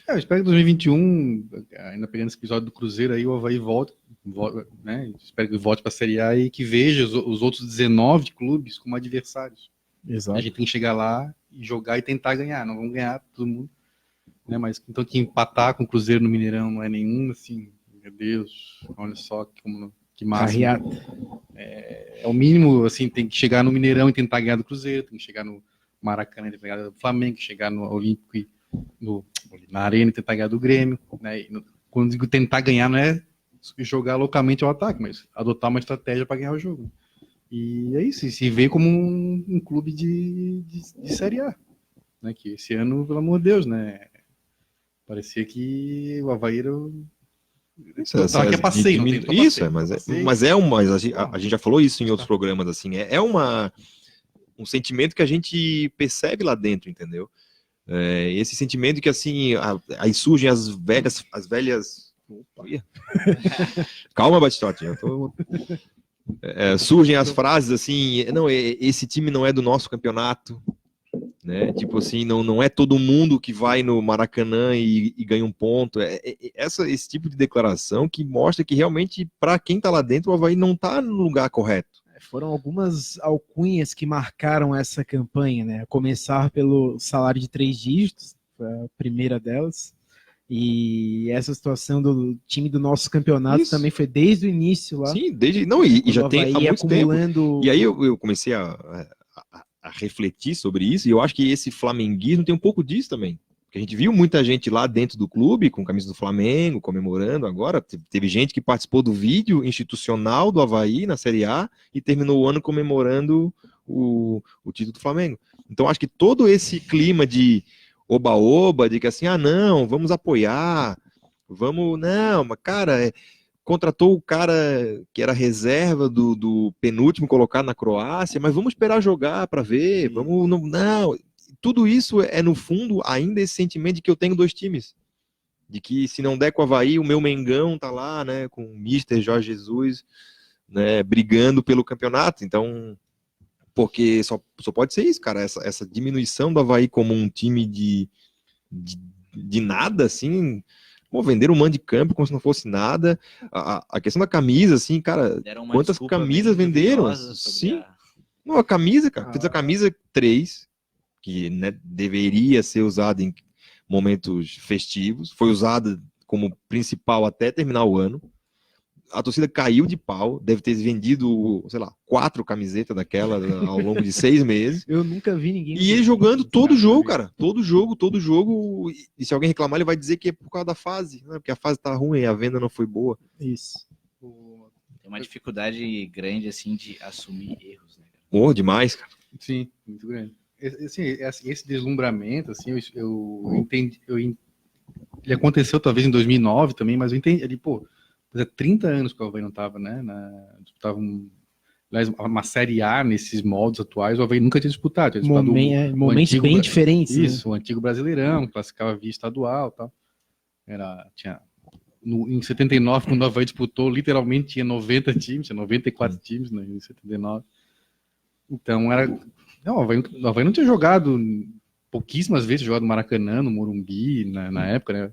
Eu espero que em 2021, ainda pegando esse episódio do Cruzeiro aí, o Avaí volte, né? Espero que volte para a Série A e que veja os outros 19 clubes como adversários. Exato. A gente tem que chegar lá e jogar e tentar ganhar. Não vamos ganhar todo mundo. Né? Mas então que empatar com o Cruzeiro no Mineirão não é nenhum, assim, meu Deus, olha só que massa. É o mínimo, assim, tem que chegar no Mineirão e tentar ganhar do Cruzeiro, tem que chegar no Maracanã e tentar ganhar do Flamengo, chegar no Olímpico e na Arena e tentar ganhar do Grêmio. Né? Quando digo tentar ganhar, não é jogar loucamente ao ataque, mas adotar uma estratégia para ganhar o jogo. E é isso, se vê como um clube de Série A. Né? Que esse ano, pelo amor de Deus, né? Parecia que o Avaí era que é passeio, não tem isso, mas a gente já falou isso em outros programas, assim, um sentimento que a gente percebe lá dentro, entendeu? Esse sentimento que, assim, aí surgem as velhas... Opa. Calma, Batistotti, surgem as frases assim, não, esse time não é do nosso campeonato, né? Tipo assim, não é todo mundo que vai no Maracanã e ganha um ponto. Esse tipo de declaração que mostra que realmente, para quem tá lá dentro, o Avaí não tá no lugar correto. Foram algumas alcunhas que marcaram essa campanha, né? A começar pelo salário de 3 dígitos, foi a primeira delas. E essa situação do time do nosso campeonato também foi desde o início lá. Sim, e já tem há muito tempo. E aí eu comecei a refletir sobre isso, e eu acho que esse flamenguismo tem um pouco disso também. Porque a gente viu muita gente lá dentro do clube, com camisa do Flamengo, comemorando agora. Teve gente que participou do vídeo institucional do Avaí na Série A e terminou o ano comemorando o título do Flamengo. Então acho que todo esse clima de oba-oba, de que assim, não, vamos apoiar, mas cara, contratou o cara que era reserva do penúltimo colocado na Croácia, mas vamos esperar jogar para ver, tudo isso no fundo, ainda esse sentimento de que eu tenho 2 times, de que se não der com o Avaí, o meu Mengão tá lá, né, com o Mister Jorge Jesus, né, brigando pelo campeonato, então... Porque só pode ser isso, cara, essa diminuição do Avaí como um time de nada, assim, vender um mando de campo como se não fosse nada. A questão da camisa, assim, cara, quantas camisas venderam? Sim. A camisa, cara, fez a camisa 3, que, né, deveria ser usada em momentos festivos, foi usada como principal até terminar o ano. A torcida caiu de pau, deve ter vendido, sei lá, 4 camisetas daquela ao longo de 6 meses. Eu nunca vi ninguém. E ele jogando todo jogo, cara. Todo jogo. E se alguém reclamar, ele vai dizer que é por causa da fase, né? Porque a fase tá ruim, a venda não foi boa. Isso. Tem uma dificuldade grande, assim, de assumir erros, né? Demais, cara. Sim, muito grande. Esse deslumbramento, assim, eu entendi. Ele aconteceu talvez em 2009 também, mas eu entendi. Ele, 30 anos que o Avaí não estava, né? Disputava Aliás, uma Série A nesses moldes atuais, o Avaí nunca tinha disputado. Tinha disputado Momentos antigo bem diferentes. Isso, o antigo Brasileirão, classificava via estadual e tal. Em 79, quando o Avaí disputou, literalmente tinha 90 times, tinha 94 times, né, em 79. Então o Avaí não tinha jogado pouquíssimas vezes, jogado no Maracanã, no Morumbi, na época, né?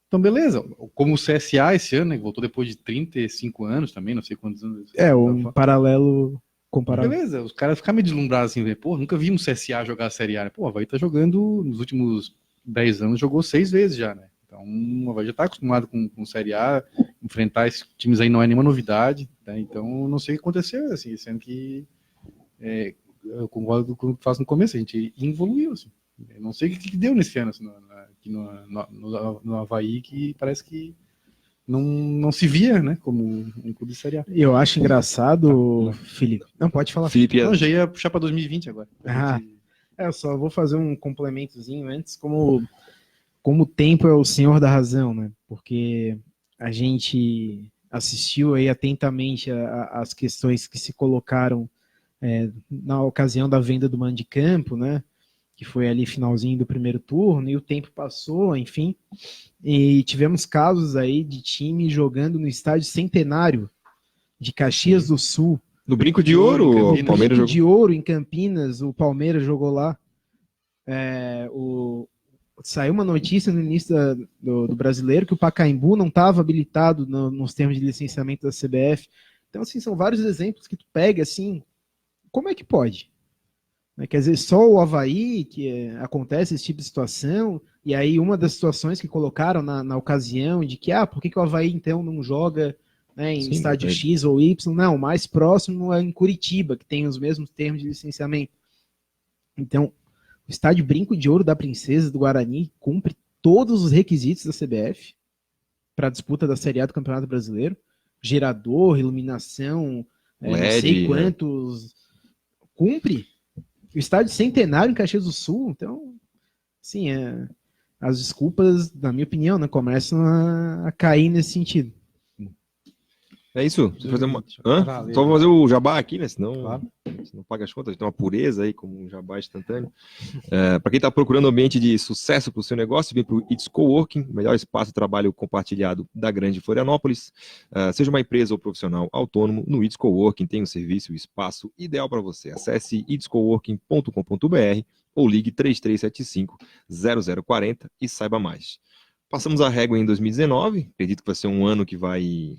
Então, beleza. Como o CSA esse ano, né, que voltou depois de 35 anos também, não sei quantos anos. Um paralelo comparável. Beleza, os caras ficam meio deslumbrados assim, pô, nunca vimos o CSA jogar a Série A, né? Pô, o Avaí tá jogando, nos últimos 10 anos, jogou 6 vezes já, né? Então, o Avaí já tá acostumado com Série A, enfrentar esses times aí não é nenhuma novidade, né? Então, não sei o que aconteceu, assim, sendo que eu concordo com o que faz no começo, a gente evoluiu, assim. Eu não sei o que deu nesse ano, assim, aqui no Avaí, que parece que não se via, né, como um clube de Série A. Eu acho engraçado, Felipe. Não, pode falar. Felipe, Não, já ia puxar para 2020 agora. Eu só vou fazer um complementozinho antes, como o tempo é o senhor da razão, né? Porque a gente assistiu aí atentamente as questões que se colocaram na ocasião da venda do mando de campo, né? Que foi ali finalzinho do primeiro turno, e o tempo passou, enfim, e tivemos casos aí de time jogando no estádio Centenário de Caxias do Sul. No Brinco de Ouro, o Palmeiras jogou. De Ouro, em Campinas, o Palmeiras jogou lá. Saiu uma notícia no início do Brasileiro que o Pacaembu não estava habilitado nos termos de licenciamento da CBF. Então, assim, são vários exemplos que tu pega, assim, como é que pode? Quer dizer, só o Avaí que acontece esse tipo de situação, e aí uma das situações que colocaram na ocasião de que, por que o Avaí então não joga, né, em estádio X ou Y? Não, o mais próximo é em Curitiba, que tem os mesmos termos de licenciamento. Então, o estádio Brinco de Ouro da Princesa do Guarani cumpre todos os requisitos da CBF para a disputa da Série A do Campeonato Brasileiro. Gerador, iluminação, LED, não sei quantos. Cumpre. O estádio Centenário em Caxias do Sul, então, sim, as desculpas, na minha opinião, né, começam a cair nesse sentido. É isso? Só vou fazer o jabá aqui, né? Senão não paga as contas, tem uma pureza aí, como um jabá instantâneo. Para quem está procurando um ambiente de sucesso para o seu negócio, vem para o It's Coworking, o melhor espaço de trabalho compartilhado da Grande Florianópolis. Seja uma empresa ou profissional autônomo, no It's Coworking tem um serviço e espaço ideal para você. Acesse itscoworking.com.br ou ligue 3375-0040 e saiba mais. Passamos a régua em 2019, acredito que vai ser um ano que vai...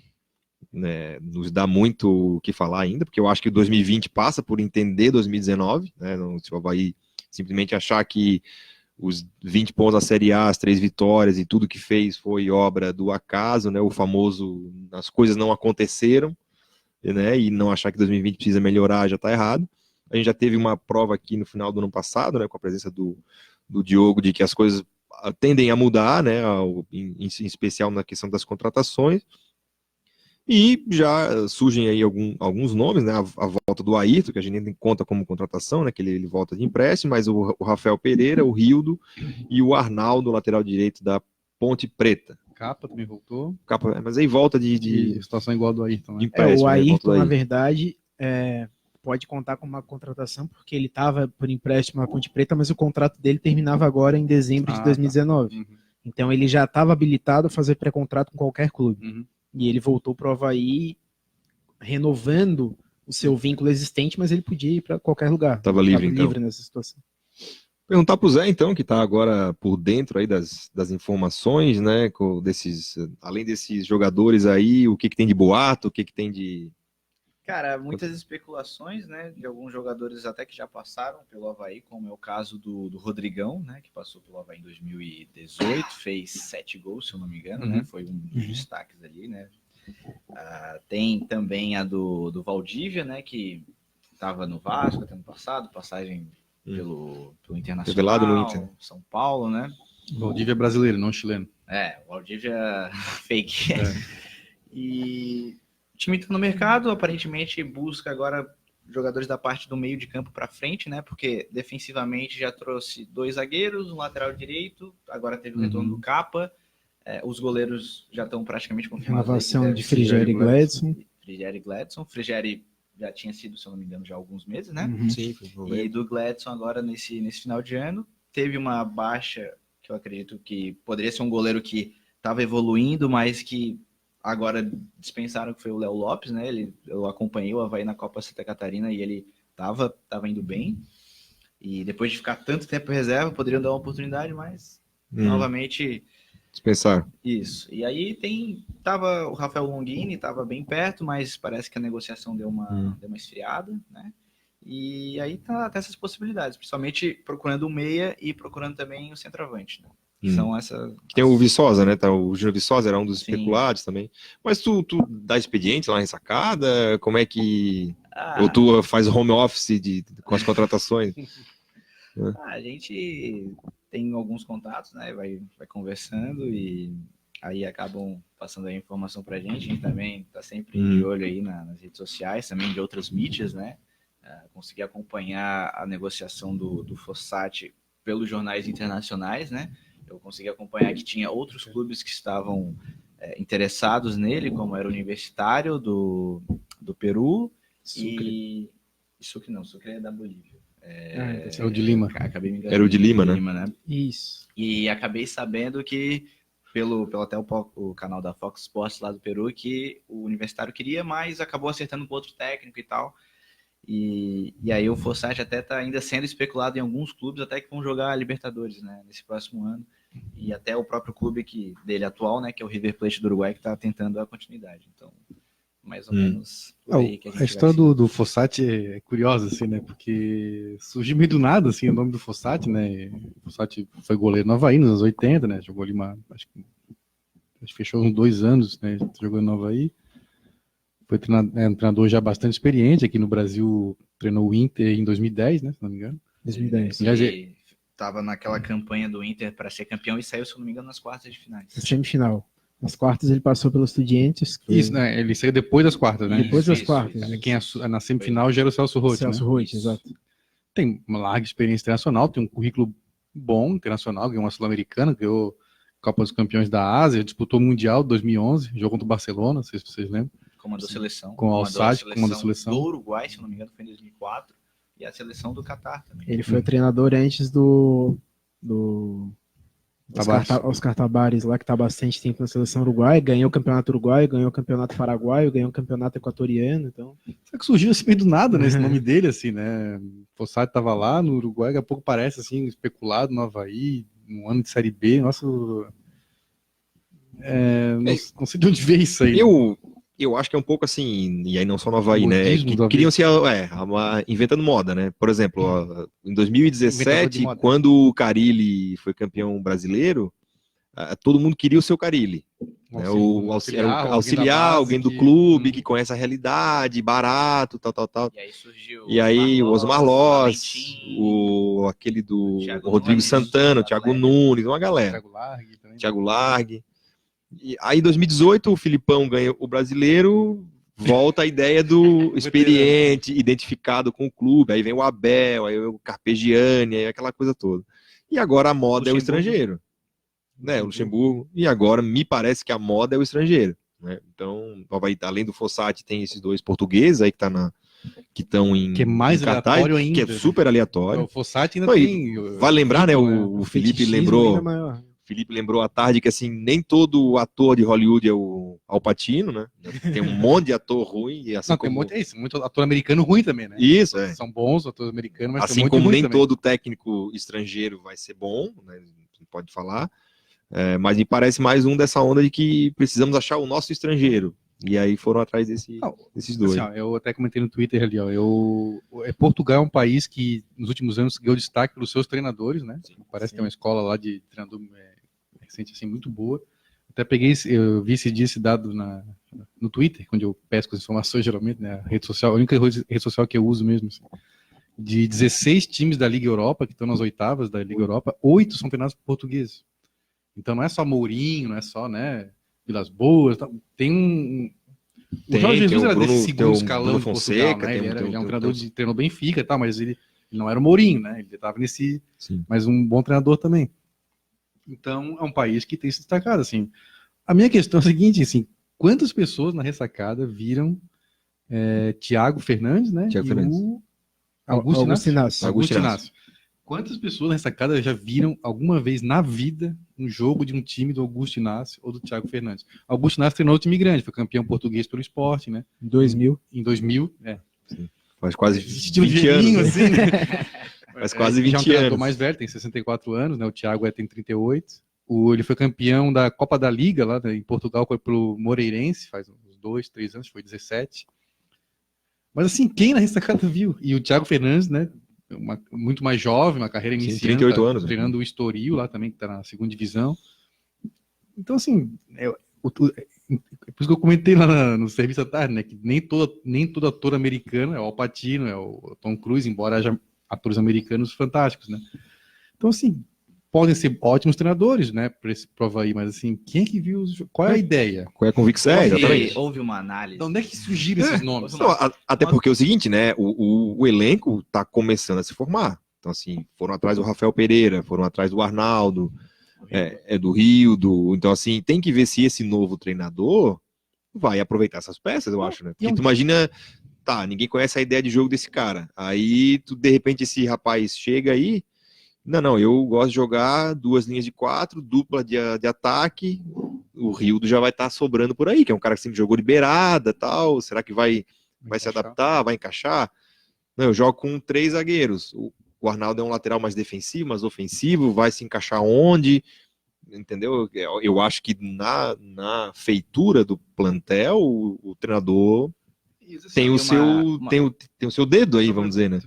nos dá muito o que falar ainda, porque eu acho que 2020 passa por entender 2019, né? Não se o Avaí simplesmente achar que os 20 pontos da Série A, as 3 vitórias e tudo que fez foi obra do acaso, né? O famoso, as coisas não aconteceram, né? E não achar que 2020 precisa melhorar já está errado. A gente já teve uma prova aqui no final do ano passado, né? Com a presença do Diogo, de que as coisas tendem a mudar, né? Em especial na questão das contratações. E já surgem aí alguns nomes, né? A volta do Ayrton, que a gente nem conta como contratação, né? Que ele volta de empréstimo, mas o Rafael Pereira, o Rildo e o Arnaldo, lateral direito da Ponte Preta. Capa também voltou. Mas aí volta de situação igual do Ayrton, né? O Ayrton, na verdade, pode contar com uma contratação, porque ele estava por empréstimo na Ponte Preta, mas o contrato dele terminava agora em dezembro de 2019. Tá. Uhum. Então ele já estava habilitado a fazer pré-contrato com qualquer clube. Uhum. E ele voltou para o Avaí renovando o seu vínculo existente, mas ele podia ir para qualquer lugar. Estava livre nessa situação. Perguntar para o Zé, então, que está agora por dentro aí das informações, né? Além desses jogadores aí, o que tem de boato, o que tem de... Cara, muitas especulações, né? De alguns jogadores até que já passaram pelo Avaí, como é o caso do Rodrigão, né? Que passou pelo Avaí em 2018, fez 7 gols, se eu não me engano, né? Foi um dos destaques ali, né? Tem também a do Valdívia, né? Que estava no Vasco até ano passado, passagem pelo Internacional, revelado no Inter. São Paulo, né? O Valdívia é brasileiro, não chileno. O Valdívia fake. E... o time está no mercado, aparentemente busca agora jogadores da parte do meio de campo para frente, né? Porque defensivamente já trouxe 2 zagueiros, um lateral direito, agora teve o retorno do Capa, os goleiros já estão praticamente confirmados. Renovação de Frigério e Gledson. Frigério já tinha sido, se eu não me engano, já há alguns meses, né? Uhum. Sim, foi em novembro. E do Gladson agora nesse final de ano. Teve uma baixa, que eu acredito que poderia ser um goleiro que estava evoluindo, mas que agora dispensaram, que foi o Léo Lopes, né? Eu acompanhei o Avaí na Copa Santa Catarina e ele estava indo bem. E depois de ficar tanto tempo em reserva, poderiam dar uma oportunidade, mas novamente... Dispensar. Isso. E aí tava o Rafael Longini, estava bem perto, mas parece que a negociação deu uma esfriada, né? E aí tá essas possibilidades, principalmente procurando o meia e procurando também o centroavante, né? Que são essa... Tem o Viçosa, né? Tá, o Júnior Viçosa era um dos Sim. especulados também. Mas tu dá expediente lá na ressacada? Como é que... Ah, Ou tu faz home office com as contratações? a gente tem alguns contatos, né? Vai conversando e aí acabam passando a informação pra gente. A gente também tá sempre de olho aí nas redes sociais, também de outras mídias, né? Consegui acompanhar a negociação do Fossati pelos jornais internacionais, né? Eu consegui acompanhar que tinha outros clubes que estavam interessados nele, como era o Universitário do Peru e Sucre não, Sucre é da Bolívia. É o de Lima. Acabei me enganando. Era o de Lima, né? Isso. E acabei sabendo que, pelo até o canal da Fox Sports lá do Peru, que o Universitário queria, mas acabou acertando com outro técnico e tal. E aí o Fossati até está ainda sendo especulado em alguns clubes, até que vão jogar a Libertadores, né, nesse próximo ano. E até o próprio clube dele atual, né, que é o River Plate do Uruguai, que está tentando a continuidade. Então, mais ou menos por aí que a história do Fossati é curiosa, assim, né? Porque surgiu meio do nada, assim, o nome do Fossati, né? O Fossati foi goleiro no Avaí nos anos 80, né? Jogou ali acho que fechou uns 2 anos, né? Jogando no Avaí. Foi um treinador já bastante experiente aqui no Brasil, treinou o Inter em 2010, né? Se não me engano. 2010. Ele estava naquela campanha do Inter para ser campeão e saiu, se não me engano, nas quartas de finais. Semifinal. Nas quartas ele passou pelos Estudiantes. Isso, né? Ele saiu depois das quartas, né? Depois das Isso, quartas. isso. Quem na semifinal já era o Celso Roth, Celso né? Roth, exato. Tem uma larga experiência internacional, tem um currículo bom internacional, ganhou uma Sul-Americana, ganhou Copa dos Campeões da Ásia, disputou o Mundial 2011, jogou contra o Barcelona, não sei se vocês lembram. Comandou a seleção. Com o Al-Sadd, comandou a seleção. Do Uruguai, se não me engano, foi em 2004. E a seleção do Catar também. Ele foi o treinador antes do Oscar Tabares lá, que está há bastante tempo na seleção uruguaia, ganhou o campeonato uruguaio, ganhou o campeonato paraguaio, ganhou o campeonato equatoriano, então... Só que surgiu assim meio do nada, né, esse nome dele, assim, né, Fossati estava lá no Uruguai, daqui a pouco parece, assim, especulado no Avaí, um ano de Série B, nossa... não sei de onde veio isso aí. Eu acho que é um pouco assim, e aí não só no Avaí, né? Modismo Queriam se inventando moda, né? Por exemplo, em 2017, quando o Carille foi campeão brasileiro, todo mundo queria o seu Carille. O auxiliar, alguém do clube que conhece a realidade, barato, tal. E aí surgiu o Osmar Loss, aquele do Rodrigo Santana, o Thiago Nunes, uma galera. Thiago Largue. E aí, em 2018, o Filipão ganha o brasileiro, volta a ideia do experiente, identificado com o clube. Aí vem o Abel, aí o Carpegiani, aí aquela coisa toda. E agora a moda é o estrangeiro, né? O Luxemburgo. E agora me parece que a moda é o estrangeiro, né? Então, além do Fossati, tem esses 2 portugueses aí que estão em que é mais aleatório ainda, que é super aleatório. O Fossati ainda tem. Vai lembrar, né? O Felipe lembrou. Felipe lembrou à tarde que, assim, nem todo ator de Hollywood é o Al Pacino, né? Tem um monte de ator ruim. E assim tem muito ator americano ruim também, né? Isso, São bons atores americanos, mas assim como nem todo técnico estrangeiro vai ser bom, né? Pode falar. Mas me parece mais um dessa onda de que precisamos achar o nosso estrangeiro. E aí foram atrás desses 2. Assim, eu até comentei no Twitter ali, Portugal é um país que nos últimos anos ganhou destaque pelos seus treinadores, né? Parece ter uma escola lá de treinador recente, assim, muito boa. Até eu vi esse dia esse dado no Twitter, onde eu pesco as informações geralmente, né? A única rede social que eu uso mesmo, assim. De 16 times da Liga Europa, que estão nas oitavas da Liga Europa, 8 são treinados por portugueses. Então não é só Mourinho, não é só, né, Vilas Boas, tem o Jorge Jesus era desse segundo escalão de Portugal, né? Ele é um treinador de treinou Benfica e tal, mas ele não era o Mourinho, né? Ele estava nesse... Sim. Mas um bom treinador também. Então, é um país que tem se destacado, assim. A minha questão é a seguinte, assim, quantas pessoas na ressacada viram Thiago Fernandes, né? Thiago e Fernandes. o Augusto Inácio. Augusto Inácio. Quantas pessoas nessa casa já viram alguma vez na vida um jogo de um time do Augusto Inácio ou do Thiago Fernandes? Augusto Inácio treinou o time grande, foi campeão português pelo Sport, né? Em 2000. Em 2000, Faz quase Estilo 20 anos. velhinho, Né? assim, né? Faz quase 20 já é um treinador anos. mais velho, tem 64 anos, né? O Thiago tem 38. Ele foi campeão da Copa da Liga lá em Portugal pelo Moreirense, faz uns 2, 3 anos, foi 17. Mas assim, quem na ressacada viu? E o Thiago Fernandes, né? Muito mais jovem, uma carreira iniciante. 38 anos. Treinando o Estoril lá também, que está na segunda divisão. Então, assim, por isso que eu comentei lá no serviço à tarde, né? Que nem todo ator americano é o Al Pacino, é o Tom Cruise, embora haja atores americanos fantásticos, né? Então, assim, podem ser ótimos treinadores, né? Para esse prova aí, mas assim, quem é que viu? Qual é a ideia? Qual é a convicção? Exatamente. Houve uma análise. De onde é que surgiram esses nomes? Não, até porque é o seguinte, né? O elenco está começando a se formar. Então, assim, foram atrás do Rafael Pereira, foram atrás do Arnaldo, do Rildo. Então, assim, tem que ver se esse novo treinador vai aproveitar essas peças, eu acho, né? Porque tu imagina, tá, ninguém conhece a ideia de jogo desse cara. Aí, de repente, esse rapaz chega aí, não, eu gosto de jogar 2 linhas de 4, dupla de ataque. O Rildo já vai estar sobrando por aí, que é um cara que sempre jogou de beirada, tal. Será que vai se adaptar, vai encaixar? Não, eu jogo com 3 zagueiros. O Arnaldo é um lateral mais defensivo, mais ofensivo, vai se encaixar onde? Entendeu? Eu acho que na feitura do plantel, o treinador tem o seu dedo aí, vamos dizer, né?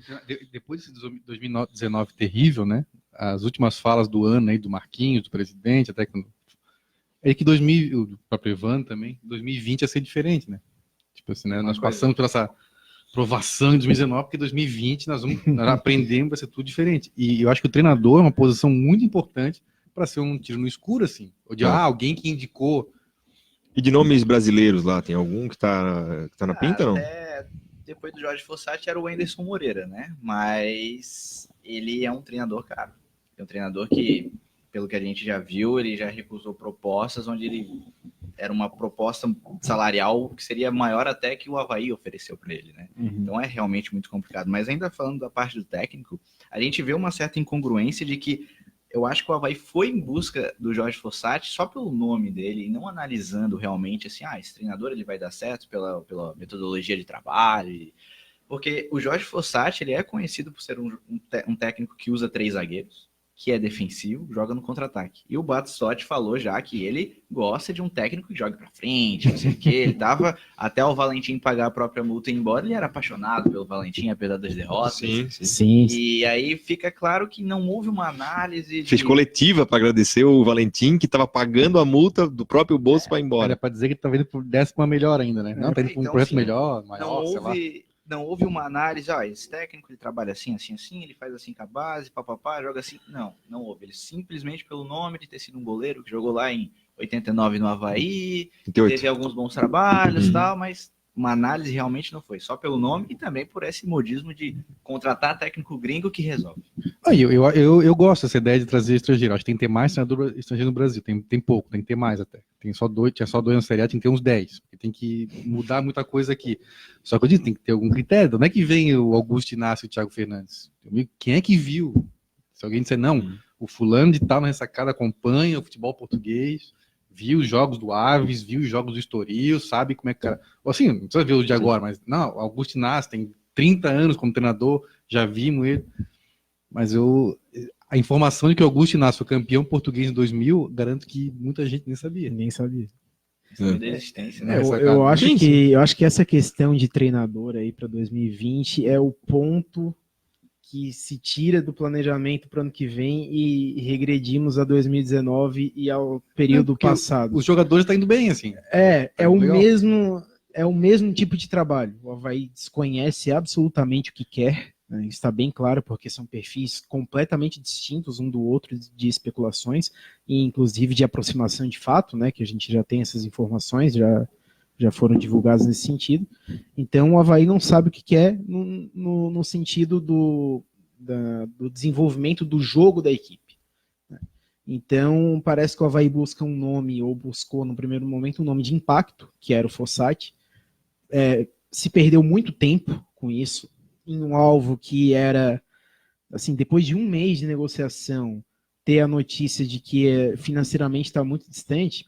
Depois desse 2019 terrível, né? As últimas falas do ano aí do Marquinhos, do presidente, até que que o próprio Ivan também, 2020 ia ser diferente, né? Tipo assim, né? Nós passamos por essa provação em 2019, porque 2020 nós aprendemos, vai ser tudo diferente. E eu acho que o treinador é uma posição muito importante para ser um tiro no escuro, assim. Ou de alguém que indicou. E de nomes brasileiros lá, tem algum que tá na pinta, não? Depois do Jorge Fossati era o Wenderson Moreira, né? Mas ele é um treinador caro. É um treinador que, pelo que a gente já viu, ele já recusou propostas onde ele era uma proposta salarial que seria maior até que o Avaí ofereceu para ele, né? Então é realmente muito complicado. Mas ainda falando da parte do técnico, a gente vê uma certa incongruência de que eu acho que o Avaí foi em busca do Jorge Fossati só pelo nome dele, e não analisando realmente assim, esse treinador ele vai dar certo pela metodologia de trabalho. Porque o Jorge Fossati ele é conhecido por ser um técnico que usa 3 zagueiros, que é defensivo, joga no contra-ataque. E o Batistotti falou já que ele gosta de um técnico que joga pra frente, não sei o quê. Ele tava até o Valentim pagar a própria multa e ir embora, ele era apaixonado pelo Valentim, apesar das derrotas. Sim. E aí fica claro que não houve uma análise. Fez coletiva para agradecer o Valentim, que estava pagando a multa do próprio bolso para ir embora. Era para dizer que estava indo por 10ª melhor ainda, né? Não, tá indo por um projeto melhor, maior, sei lá. Não houve uma análise, esse técnico ele trabalha assim, ele faz assim com a base, papapá, joga assim. Não houve. Ele simplesmente pelo nome de ter sido um goleiro que jogou lá em 89 no Avaí, 88. Teve alguns bons trabalhos e tal, mas uma análise realmente não foi. Só pelo nome e também por esse modismo de contratar técnico gringo que resolve. Eu gosto dessa ideia de trazer estrangeiro. Acho que tem que ter mais treinador estrangeiro no Brasil. Tem pouco, tem que ter mais até. Tinha só 2 na Série A, tem que ter uns 10. Porque tem que mudar muita coisa aqui. Só que eu digo, tem que ter algum critério. De onde é que vem o Augusto Inácio e o Thiago Fernandes? Quem é que viu? Se alguém disser, não, o fulano de tal na ressacada acompanha o futebol português, viu os jogos do Aves, viu os jogos do Estoril, sabe como é que o cara... Assim, não precisa ver os de agora, mas não, o Augusto Inácio tem 30 anos como treinador, já vimos ele. Mas a informação de que o Augusto Inácio foi campeão português em 2000, garanto que muita gente nem sabia. Ninguém sabia. Né? Eu acho que essa questão de treinador aí para 2020 é o ponto que se tira do planejamento para o ano que vem e regredimos a 2019 e ao período passado. Os jogadores estão indo bem, assim. É o mesmo tipo de trabalho. O Avaí desconhece absolutamente o que quer, né? Está bem claro, porque são perfis completamente distintos um do outro de especulações e inclusive de aproximação de fato, né? Que a gente já tem essas informações, já foram divulgadas nesse sentido. Então o Avaí não sabe o que quer no sentido do desenvolvimento do jogo da equipe. Então parece que o Avaí busca um nome, ou buscou no primeiro momento um nome de impacto, que era o Fossati, se perdeu muito tempo com isso, em um alvo que era, assim, depois de um mês de negociação, ter a notícia de que financeiramente está muito distante.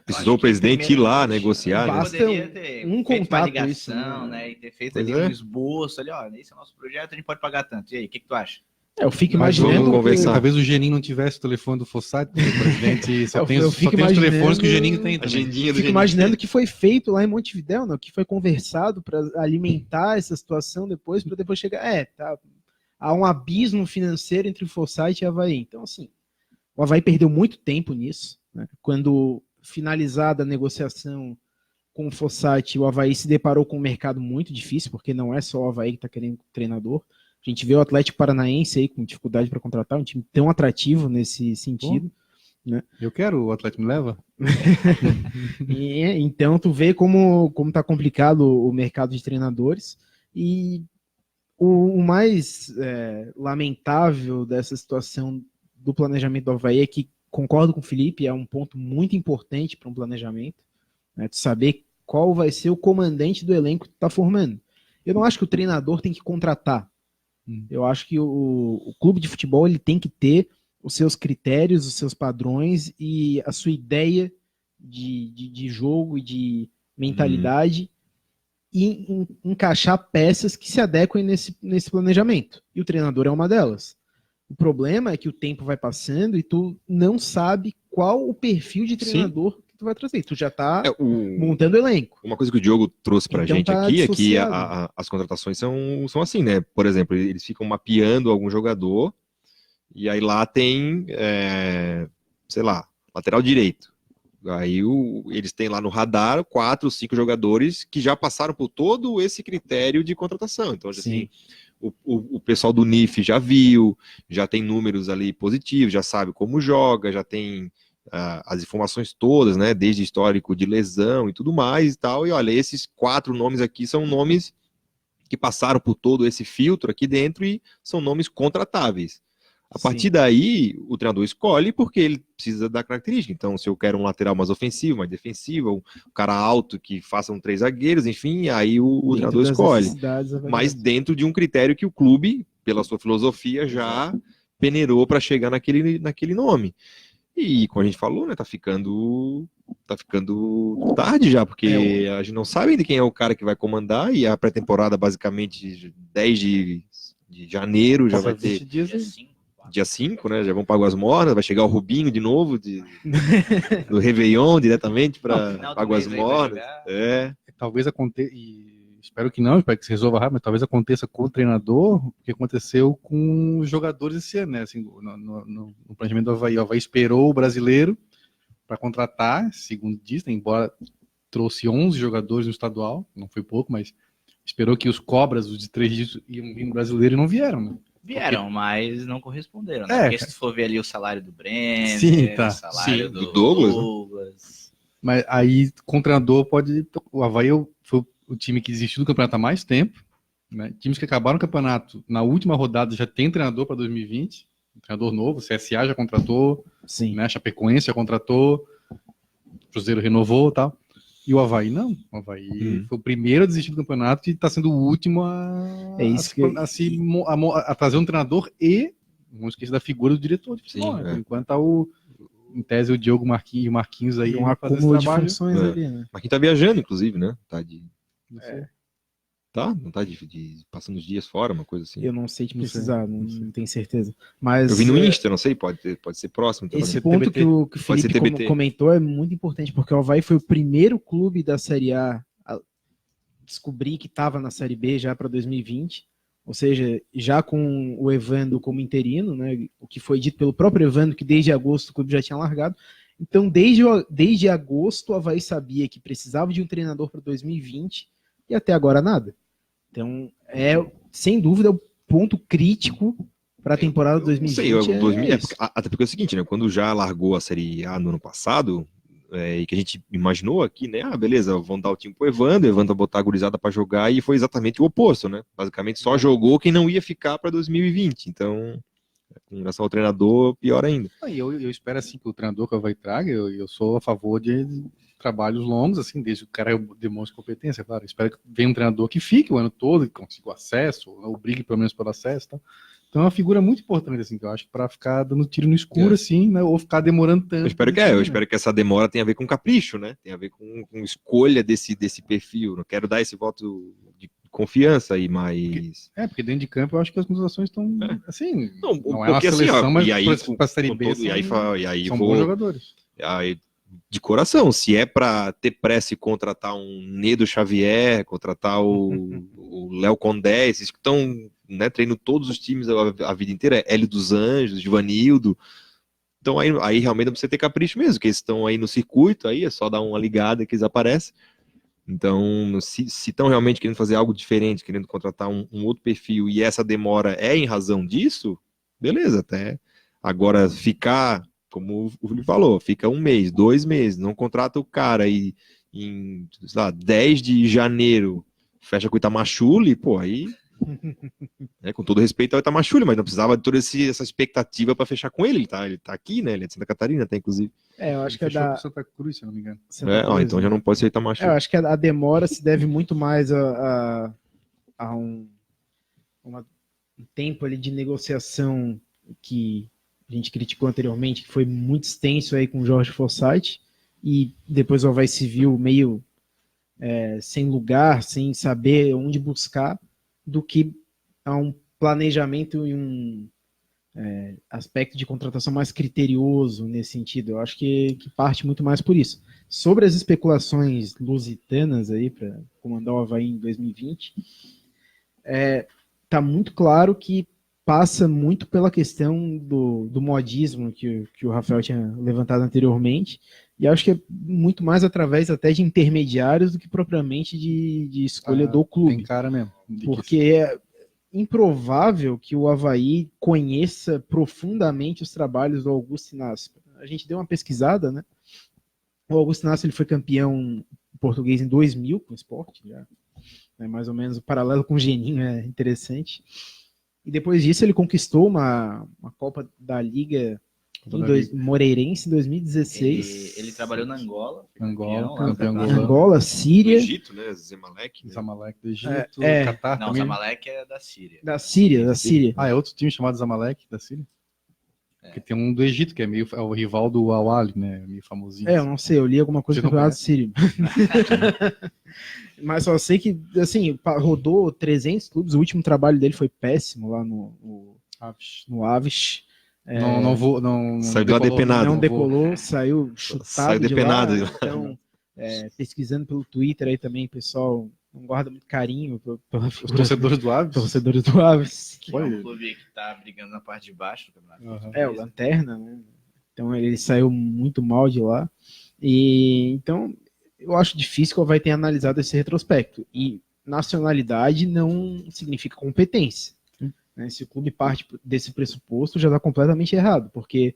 Precisou o presidente ir lá negociar, né? Basta Poderia ter um feito uma contato ligação, isso, né? E ter feito Pois ali é. um esboço ali, ó, esse é o nosso projeto, a gente pode pagar tanto. E aí, o que tu acha? Eu fico Mas imaginando. vamos conversar. Talvez o Geninho não tivesse o telefone do Fossati, porque o presidente só Eu tem, fico só tem os telefones imaginando- que o Geninho tem também. Agendinha do Fico Geninho. imaginando que foi feito lá em Montevidéu, né? Que foi conversado para alimentar essa situação depois, para depois chegar. Tá, há um abismo financeiro entre o Forsyth e o Avaí. Então, assim, o Avaí perdeu muito tempo nisso, né? Quando finalizada a negociação com o Forsyth, o Avaí se deparou com um mercado muito difícil, porque não é só o Avaí que está querendo treinador. A gente vê o Atlético Paranaense aí com dificuldade para contratar, um time tão atrativo nesse sentido. Eu quero, o Atlético me leva. Então tu vê como tá complicado o mercado de treinadores, e o mais lamentável dessa situação do planejamento do Avaí é que, concordo com o Felipe, é um ponto muito importante para um planejamento, né, de saber qual vai ser o comandante do elenco que tu tá formando. Eu não acho que o treinador tem que contratar. Eu acho que o clube de futebol ele tem que ter os seus critérios, os seus padrões e a sua ideia de jogo e de mentalidade, e encaixar peças que se adequem nesse planejamento. E o treinador é uma delas. O problema é que o tempo vai passando e tu não sabe qual o perfil de treinador que tu vai trazer. Tu já tá montando elenco. Uma coisa que o Diogo trouxe pra Então gente tá aqui é que dissociado. as contratações são assim, né? Por exemplo, eles ficam mapeando algum jogador e aí lá tem, sei lá, lateral direito. Aí eles têm lá no radar 4, 5 jogadores que já passaram por todo esse critério de contratação. Então, assim, o pessoal do NIF já viu, já tem números ali positivos, já sabe como joga, já tem as informações todas, né, desde histórico de lesão e tudo mais e tal, e olha, esses 4 nomes aqui são nomes que passaram por todo esse filtro aqui dentro e são nomes contratáveis. A partir daí, o treinador escolhe porque ele precisa da característica. Então, se eu quero um lateral mais ofensivo, mais defensivo, um cara alto que faça 3 zagueiros, enfim, aí o treinador escolhe. Mas dentro de um critério que o clube, pela sua filosofia, já peneirou para chegar naquele nome. E, como a gente falou, né, tá ficando tarde já, porque a gente não sabe ainda quem é o cara que vai comandar, e a pré-temporada, basicamente, 10 de janeiro, já vai ter... Dia 5, né? Já vão para Águas Mornas, vai chegar o Rubinho de novo, do Réveillon, diretamente para Águas Mornas. Talvez aconteça, e espero que não, espero que se resolva rápido, mas talvez aconteça com o treinador, o que aconteceu com os jogadores esse ano, né? Assim, no planejamento do Avaí. O Avaí esperou o brasileiro para contratar, segundo diz, né? Embora trouxe 11 jogadores no estadual, não foi pouco, mas esperou que os cobras, os de 3 dígitos, iam vir no brasileiro e não vieram, né? Vieram, mas não corresponderam, né? Porque se tu for ver ali o salário do Brenner, o salário do Douglas. Mas aí, com o treinador, o Avaí foi o time que existiu do campeonato há mais tempo, né? Times que acabaram o campeonato na última rodada já tem treinador para 2020, treinador novo, o CSA já contratou, né? Chapecoense já contratou, Cruzeiro renovou e tal. E o Avaí não. O Avaí foi o primeiro a desistir do campeonato e está sendo o último a trazer um treinador e, não esqueça da figura do diretor de futebol. Por enquanto tá em tese o Diogo e o Marquinhos aí um acúmulo de funções ali, né? Marquinhos tá viajando, inclusive, né? Não tá passando os dias fora, uma coisa assim. Eu não sei te precisar, não tenho certeza. Mas eu vi no Insta, não sei, pode ser próximo. Esse ponto que o Felipe comentou é muito importante, porque o Avaí foi o primeiro clube da Série A descobrir que estava na Série B já para 2020, ou seja, já com o Evandro como interino, né, o que foi dito pelo próprio Evandro, que desde agosto o clube já tinha largado. Então, desde agosto, o Avaí sabia que precisava de um treinador para 2020 e até agora nada. Então, sem dúvida, o ponto crítico para a temporada 2020. Até porque é o seguinte, né? Quando já largou a Série A no ano passado, e que a gente imaginou aqui, né? Beleza, vão dar o time pro Evandro vai botar a gurizada para jogar, e foi exatamente o oposto, né? Basicamente só jogou quem não ia ficar para 2020. Então, Com relação ao treinador, pior ainda. E eu espero assim que o treinador que vai traga, eu sou a favor de trabalhos longos, assim, desde que o cara demonstre competência, claro. Eu espero que venha um treinador que fique o ano todo, que consiga o acesso, ou brigue pelo menos pelo acesso, tá? Então é uma figura muito importante, assim, que eu acho que para ficar dando tiro no escuro, assim, né, ou ficar demorando tanto. Eu espero que essa demora tenha a ver com capricho, né? Tem a ver com escolha desse perfil. Não quero dar esse voto de confiança aí, mas... Porque dentro de campo eu acho que as contratações estão, assim, não é uma porque, seleção, assim, ó, mas e aí, para a Série B são bons jogadores. Aí, de coração, se é para ter pressa e contratar um Nedo Xavier, contratar o Léo Condé, esses que estão, né, treinando todos os times a vida inteira, Hélio dos Anjos, Givanildo, então aí realmente não precisa ter capricho mesmo, que eles estão aí no circuito, aí é só dar uma ligada que eles aparecem. Então, se estão realmente querendo fazer algo diferente, querendo contratar um outro perfil, e essa demora é em razão disso, beleza, até agora ficar, como o Felipe falou, fica 1 mês, 2 meses, não contrata o cara e em, sei lá, 10 de janeiro fecha com o Itamachule, pô, aí, com todo respeito ao Itamachule, mas não precisava de toda essa expectativa para fechar com ele, ele tá aqui, né, ele é de Santa Catarina, até inclusive. Eu acho que fechou com Santa Cruz, se não me engano. Então já não pode ser Itamachule. Eu acho que a demora se deve muito mais a um tempo ali de negociação que a gente criticou anteriormente, que foi muito extenso aí com o Jorge Fossati, e depois o Avaí se viu meio sem lugar, sem saber onde buscar, do que a um planejamento e um aspecto de contratação mais criterioso nesse sentido. Eu acho que parte muito mais por isso. Sobre as especulações lusitanas aí para comandar o Avaí em 2020, tá muito claro que passa muito pela questão do modismo que o Rafael tinha levantado anteriormente, e acho que é muito mais através até de intermediários do que propriamente de escolha do clube. Tem cara mesmo. Porque é improvável que o Avaí conheça profundamente os trabalhos do Augusto Inácio. A gente deu uma pesquisada, né? O Augusto Inácio ele foi campeão português em 2000 com o Sport, já mais ou menos o paralelo com o Geninho é interessante. E depois disso ele conquistou uma Copa da Liga Moreirense em 2016. Ele trabalhou na Angola. Angola, Síria. Do Egito, né? Zamalek do Egito. Catar. Não, Zamalek é da Síria. Da Síria. É outro time chamado Zamalek da Síria? Porque tem um do Egito, que é o rival do Al-Ahly, né? Meio famosinho. Eu não sei, eu li alguma coisa do campeonato sírio. Mas só sei que, assim, rodou 300 clubes, o último trabalho dele foi péssimo lá no Aves. Saiu lá depenado. Não decolou, saiu chutado. Saiu depenado. De lá, então, pesquisando pelo Twitter aí também, pessoal não guarda muito carinho pela figura. Os torcedores do Aves? Torcedores do Aves. Que é um clube que tá brigando na parte de baixo do campeonato. O Lanterna, né? Então ele saiu muito mal de lá. E então eu acho difícil que o Avaí tenha analisado esse retrospecto. E nacionalidade não significa competência. Né? Se o clube parte desse pressuposto, já está completamente errado, porque,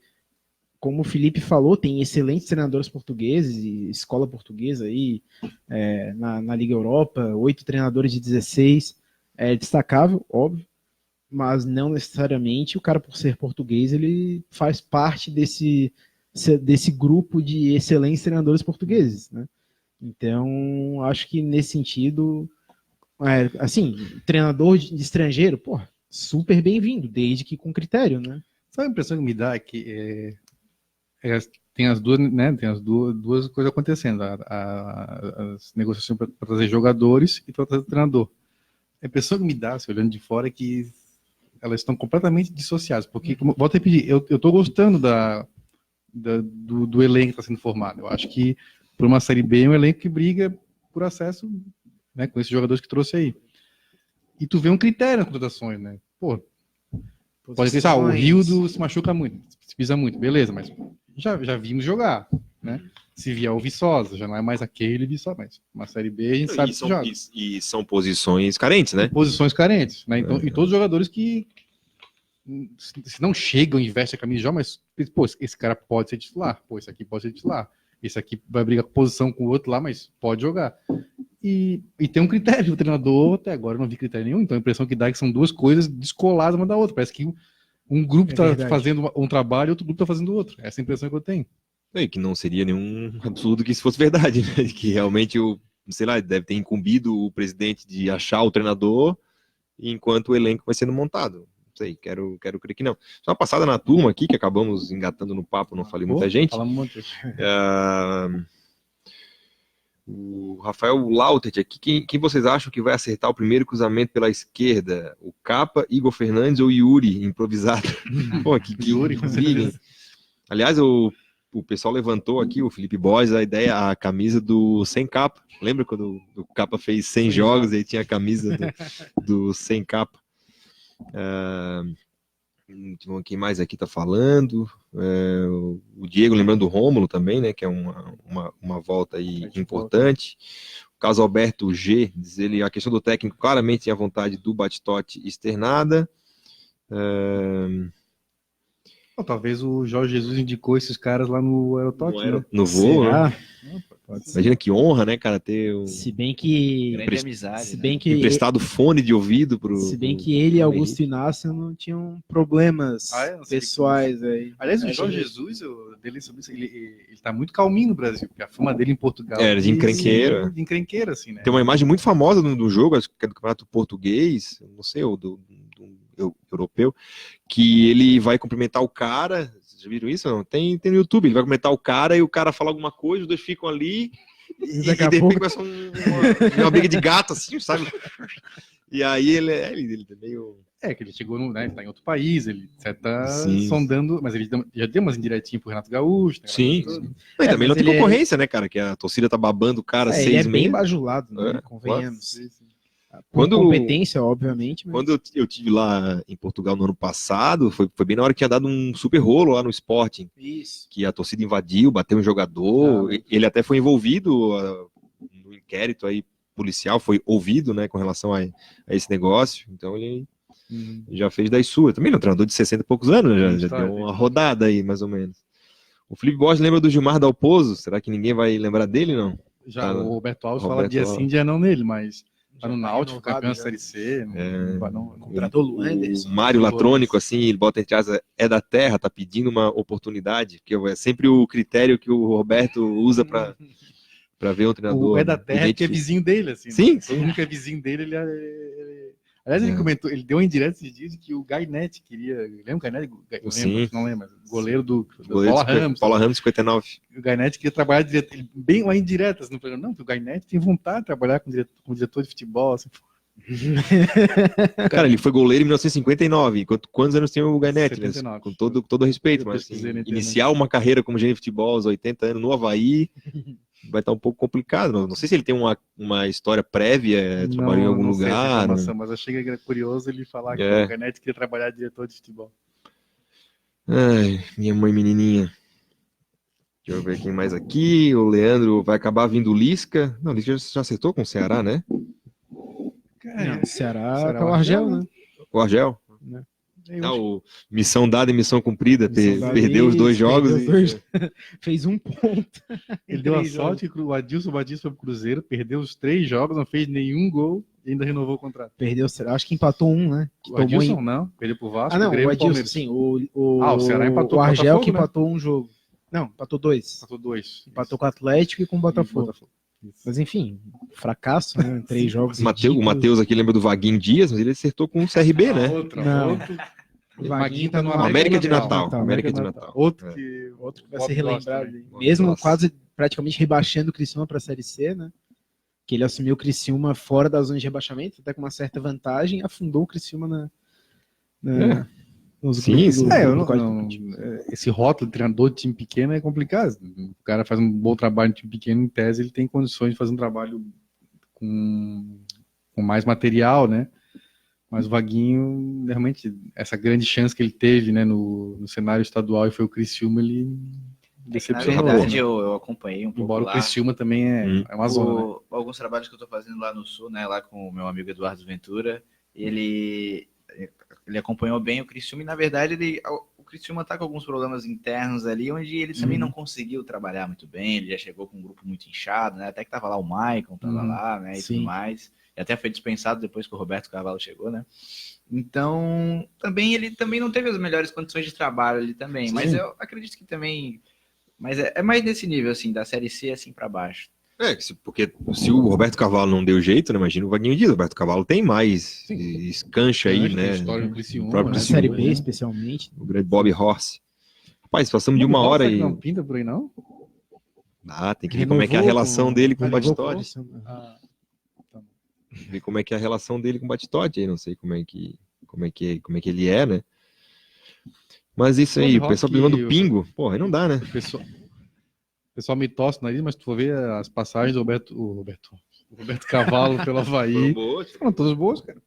como o Felipe falou, tem excelentes treinadores portugueses e escola portuguesa aí na Liga Europa, 8 treinadores de 16, é destacável, óbvio, mas não necessariamente o cara, por ser português, ele faz parte desse grupo de excelentes treinadores portugueses, né? Então, acho que nesse sentido, assim, treinador de estrangeiro, pô, super bem-vindo, desde que com critério, né? Sabe a impressão que me dá é que tem as duas, né? Tem as duas coisas acontecendo, as negociações para trazer jogadores e para trazer treinador. A impressão que me dá, se olhando de fora, é que elas estão completamente dissociadas, porque, volto a repetir, eu estou gostando do elenco que está sendo formado. Eu acho que por uma Série B é um elenco que briga por acesso, né, com esses jogadores que trouxe aí. E tu vê um critério nas contratações, né? Pô, pode pensar, o Rildo se machuca muito, se pisa muito, beleza, mas já vimos jogar, né? Se vier o Viçosa, já não é mais aquele Viçosa, mas uma Série B a gente sabe que joga. E são posições carentes, né? Posições carentes, né? Então, e todos os jogadores que se não chegam, investem a camisa de jogo, mas, pô, esse cara pode ser titular, pô, esse aqui pode ser titular, esse aqui vai brigar com posição com o outro lá, mas pode jogar. E tem um critério, o treinador, até agora eu não vi critério nenhum, então a impressão que dá é que são duas coisas descoladas uma da outra, parece que Um grupo É tá verdade. fazendo um trabalho e outro grupo tá fazendo outro. Essa é a impressão que eu tenho. E que não seria nenhum absurdo que isso fosse verdade, né? Que realmente sei lá, deve ter incumbido o presidente de achar o treinador enquanto o elenco vai sendo montado. Não sei, quero crer que não. Só uma passada na turma aqui, que acabamos engatando no papo, não falei muita gente. Falamos um monte. O Rafael Lautert aqui, quem vocês acham que vai acertar o primeiro cruzamento pela esquerda? O Capa, Igor Fernandes ou Yuri, improvisado? Pô, que Yuri, com briga, hein? Aliás, o pessoal levantou aqui, o Felipe Boys, a camisa do Sem Capa. Lembra quando o Capa fez 100 jogos e aí tinha a camisa do Sem Capa? Quem mais aqui tá falando? O Diego lembrando do Rômulo também, né? Que é uma volta aí importante. O caso Alberto G, diz ele, a questão do técnico claramente tem a vontade do Batistotti externada. Talvez o Jorge Jesus indicou esses caras lá no Aerotoque, né? No voo, né? Pode ser. Imagina que honra, né, cara, ter Se bem que. Grande amizade. Se né? bem que. emprestado fone de ouvido Se bem que ele e Augusto Inácio não tinham problemas Não sei pessoais aí. Aliás, o Jorge Jesus, dele sobre isso, ele tá muito calminho no Brasil, porque a fama dele em Portugal Era de encrenqueiro. de encrenqueiro, assim, né? Tem uma imagem muito famosa do jogo, acho que é do campeonato português, não sei, ou do europeu, que ele vai cumprimentar o cara. Vocês já viram isso? Não? Tem no YouTube, ele vai cumprimentar o cara e o cara fala alguma coisa, os dois ficam ali e de repente começa uma briga de gato, assim, sabe? E aí ele é meio... que ele chegou, né, ele tá em outro país, ele tá Sim. sondando, mas ele já deu umas indiretinhas pro Renato Gaúcho. Né, Sim. E também não mas tem ele concorrência, né, cara? Que a torcida tá babando o cara ele 6 é bem meses. bajulado, né? É, Convenhamos. Com Quando- competência, obviamente. Mas... Quando eu tive lá em Portugal no ano passado, foi bem na hora que tinha dado um super rolo lá no Sporting, Isso. que a torcida invadiu, bateu um jogador, ele até foi envolvido no inquérito aí policial, foi ouvido, né, com relação a esse negócio, então ele já fez das suas. Também é um treinador de 60 e poucos anos, né, já deu uma rodada aí, mais ou menos. O Felipe Borges lembra do Gilmar Dalpozo? Será que ninguém vai lembrar dele, não? Já o Roberto Alves Roberto fala dia Alves. sim, dia não nele, mas tá no Já Náutico, renovado, campeão da já. Série C. Não. Contratou o Anderson. O Mário Latrônico, assim, ele bota entre aspas, é da terra, tá pedindo uma oportunidade, que é sempre o critério que o Roberto usa pra ver um treinador. O é da terra que é identifica. vizinho dele, assim. Sim, né? sim. Todo mundo que é vizinho dele, Aliás, ele comentou, ele deu um indireto esses dias de que o Gainete queria. Lembra o Gainete? Sim. Não lembro. Goleiro do Goleiro Paula Ramos. Paula Ramos, 59. O Gainete queria trabalhar direto, bem lá indiretas no programa. Não, porque o Gainete tem vontade de trabalhar com diretor de futebol. Assim. Cara, ele foi goleiro em 1959. Quantos anos tem o Gainete? 79. Né? Com todo respeito, Eu mas pesquisei na assim, internet. iniciar uma carreira como gerente de futebol aos 80 anos no Havaí vai estar um pouco complicado. Não sei se ele tem uma história prévia, trabalhou em algum não sei essa lugar. informação, mas achei que era curioso ele falar que É. o Gainete queria trabalhar diretor de futebol. Ai, minha mãe menininha. Deixa eu ver quem mais aqui. O Leandro vai acabar vindo o Lisca. Não, o Lisca já acertou com o Ceará, né? Não, Ceará Ceará tá o Argel, né? O Argel. O missão dada e missão cumprida. Missão dada Perdeu os dois jogos. perdeu os dois. Fez um ponto. Ele em deu a 3 sorte que o Adilson Batista foi pro Cruzeiro, perdeu os 3 jogos, não fez nenhum gol e ainda renovou o contrato. Perdeu, acho que empatou um, né? Que O tomou Adilson não, perdeu pro Vasco, Ah, não, Grêmio, o Adilson, Palmeiras. sim. O Ceará empatou o com o Argel Botafogo, que né? empatou um jogo. Não, empatou 2. Empatou 2. Empatou com o Atlético e com o Botafogo. Mas enfim, fracasso, né? 3 jogos. O Matheus aqui lembra do Vaguinho Dias, mas ele acertou com o CRB, né? Não. Outro. O Vaguinho tá no América de Natal. América América de Natal. Outro É. que vai ser relembrado. Bob Mesmo gosta. quase praticamente rebaixando o Criciúma para a Série C, né? Que ele assumiu o Criciúma fora da zona de rebaixamento, até com uma certa vantagem, afundou o Criciúma nos Sim, grupos sim. do Código Competitivo. esse rótulo de treinador de time pequeno é complicado. O cara faz um bom trabalho em time pequeno, em tese ele tem condições de fazer um trabalho com mais material, né? Mas o Vaguinho, realmente, essa grande chance que ele teve, né, no cenário estadual e foi o Criciúma, ele Na decepcionou. verdade, né? eu acompanhei um pouco Embora lá. o Criciúma também é uma zona, né? Alguns trabalhos que eu tô fazendo lá no Sul, né, lá com o meu amigo Eduardo Ventura, ele acompanhou bem o Criciúma e, na verdade, Criciúma tá com alguns problemas internos ali, onde ele também não conseguiu trabalhar muito bem, ele já chegou com um grupo muito inchado, né? Até que tava lá o Maicon, tava lá, né? E tudo mais. E até foi dispensado depois que o Roberto Carvalho chegou, né? Então, também ele também não teve as melhores condições de trabalho ali também. Sim. Mas eu acredito que também... Mas é mais nesse nível, assim, da Série C, assim, para baixo. Porque se o Roberto Carvalho não deu jeito, né? Imagina o Vaguinho Dias. O Roberto Carvalho tem mais escancha aí, né? História do Criciúma, próprio Na Criciúma, Série B, especialmente. O grande Bob Horse. Rapaz, passamos de uma hora e... Não pinta por aí, não? Tem que ver como é que é a relação dele com o Batistotti. Ver como é que é a relação dele com o Batistotti. Aí não sei como é que ele é, né? Mas isso aí, o pessoal do Pingo, porra, aí não dá, né? O pessoal me tosse na nariz, mas tu for ver as passagens do Roberto Carvalho pelo Avaí, foram todas boas, cara.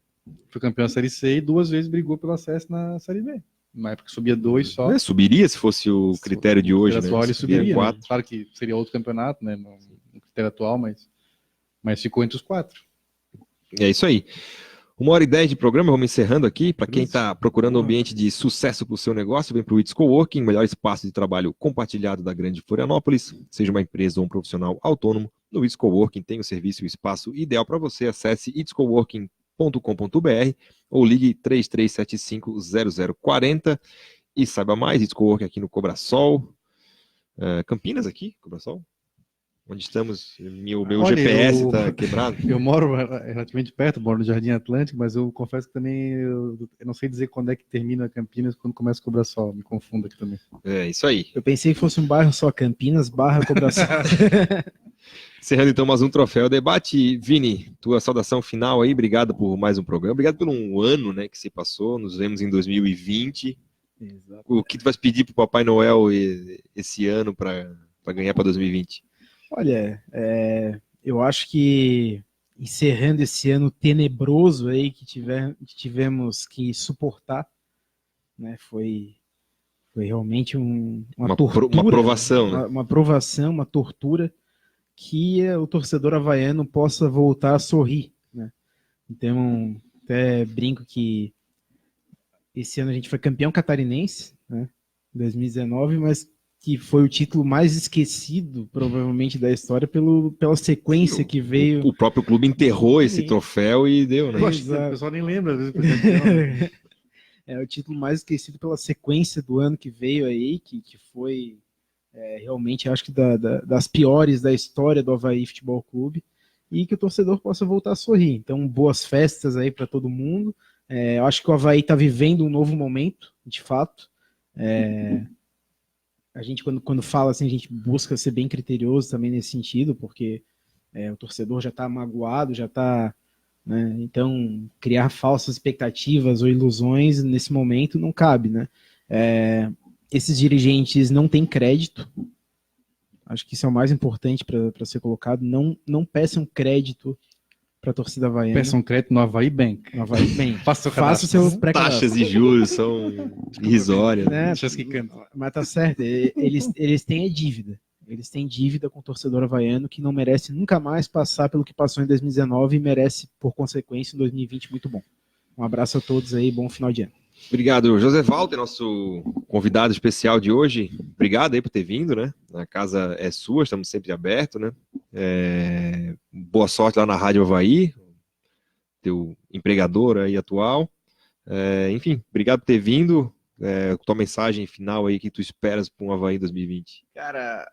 Foi campeão da Série C e 2 vezes brigou pelo acesso na Série B. Na época subia 2 só. Subiria se fosse o critério de hoje, né? Atual, ele subiria, 4. Né? Claro que seria outro campeonato, né? No critério atual, mas ficou entre os 4. É isso aí. 1h10 de programa, vamos encerrando aqui. Para quem está procurando um ambiente de sucesso para o seu negócio, vem para o It's Coworking, melhor espaço de trabalho compartilhado da grande Florianópolis. Seja uma empresa ou um profissional autônomo, no It's Coworking tem o serviço e o espaço ideal para você. Acesse itscoworking.com.br ou ligue 33750040 e saiba mais. It's Coworking aqui no Cobrasol. Campinas aqui, Cobrasol? Onde estamos? Meu GPS está quebrado. Eu moro relativamente perto, moro no Jardim Atlântico, mas eu confesso que também eu não sei dizer quando é que termina Campinas, quando começa o Cobrasol. Me confundo aqui também. É, isso aí. Eu pensei que fosse um bairro só, Campinas / Cobrasol. Encerrando então mais um Troféu Debate. Vini, tua saudação final aí, obrigado por mais um programa, obrigado por um ano, né, que se passou, nos vemos em 2020. Exato. O que tu vais pedir pro Papai Noel esse ano para ganhar para 2020? Olha, eu acho que encerrando esse ano tenebroso aí que tivemos que suportar, né, foi realmente uma tortura, uma provação, né? Uma provação, uma tortura, que o torcedor havaiano possa voltar a sorrir, né? Então, até brinco que esse ano a gente foi campeão catarinense, né, em 2019, mas que foi o título mais esquecido, provavelmente, da história, pela sequência que veio. O próprio clube enterrou esse troféu e deu, né? Eu acho que o pessoal nem lembra, às vezes, foi campeão, né? É o título mais esquecido pela sequência do ano que veio aí, que foi realmente, acho que das piores da história do Avaí Futebol Clube, e que o torcedor possa voltar a sorrir. Então, boas festas aí para todo mundo. Eu acho que o Avaí está vivendo um novo momento, de fato. A gente, quando fala assim, a gente busca ser bem criterioso também nesse sentido, porque o torcedor já está magoado, já está... Né? Então, criar falsas expectativas ou ilusões nesse momento não cabe, né? Esses dirigentes não têm crédito. Acho que isso é o mais importante para ser colocado. Não peçam crédito para a torcida havaiana. Peçam crédito no Avaí Bank. No Avaí Bank. Faça o seu pré-cadastro. Taxas de juros são irrisórias. Né? Mas tá certo. Eles têm a dívida. Eles têm dívida com o torcedor havaiano que não merece nunca mais passar pelo que passou em 2019 e merece, por consequência, em 2020 muito bom. Um abraço a todos aí, bom final de ano. Obrigado, José Walter, nosso convidado especial de hoje. Obrigado aí por ter vindo, né? A casa é sua, estamos sempre abertos, né? Boa sorte lá na Rádio Avaí, teu empregador aí atual. Enfim, obrigado por ter vindo. Tua mensagem final aí que tu esperas para um Avaí 2020. Cara,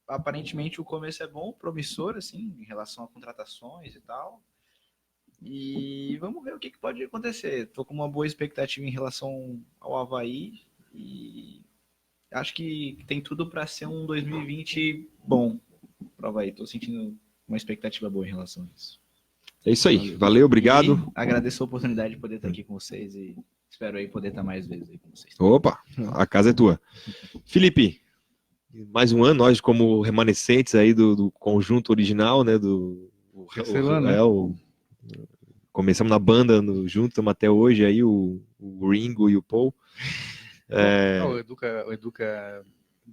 aparentemente o começo é bom, promissor, assim, em relação a contratações e tal. E vamos ver o que pode acontecer. Tô com uma boa expectativa em relação ao Avaí e acho que tem tudo para ser um 2020 bom para o Avaí. Tô sentindo uma expectativa boa em relação a isso. É isso aí. Valeu, obrigado. E agradeço a oportunidade de poder estar aqui com vocês e espero aí poder estar mais vezes aí com vocês. Opa, a casa é tua. Felipe, mais um ano, nós como remanescentes aí do conjunto original, né? Começamos na banda junto, estamos até hoje aí, o Ringo e o Paul. O Educa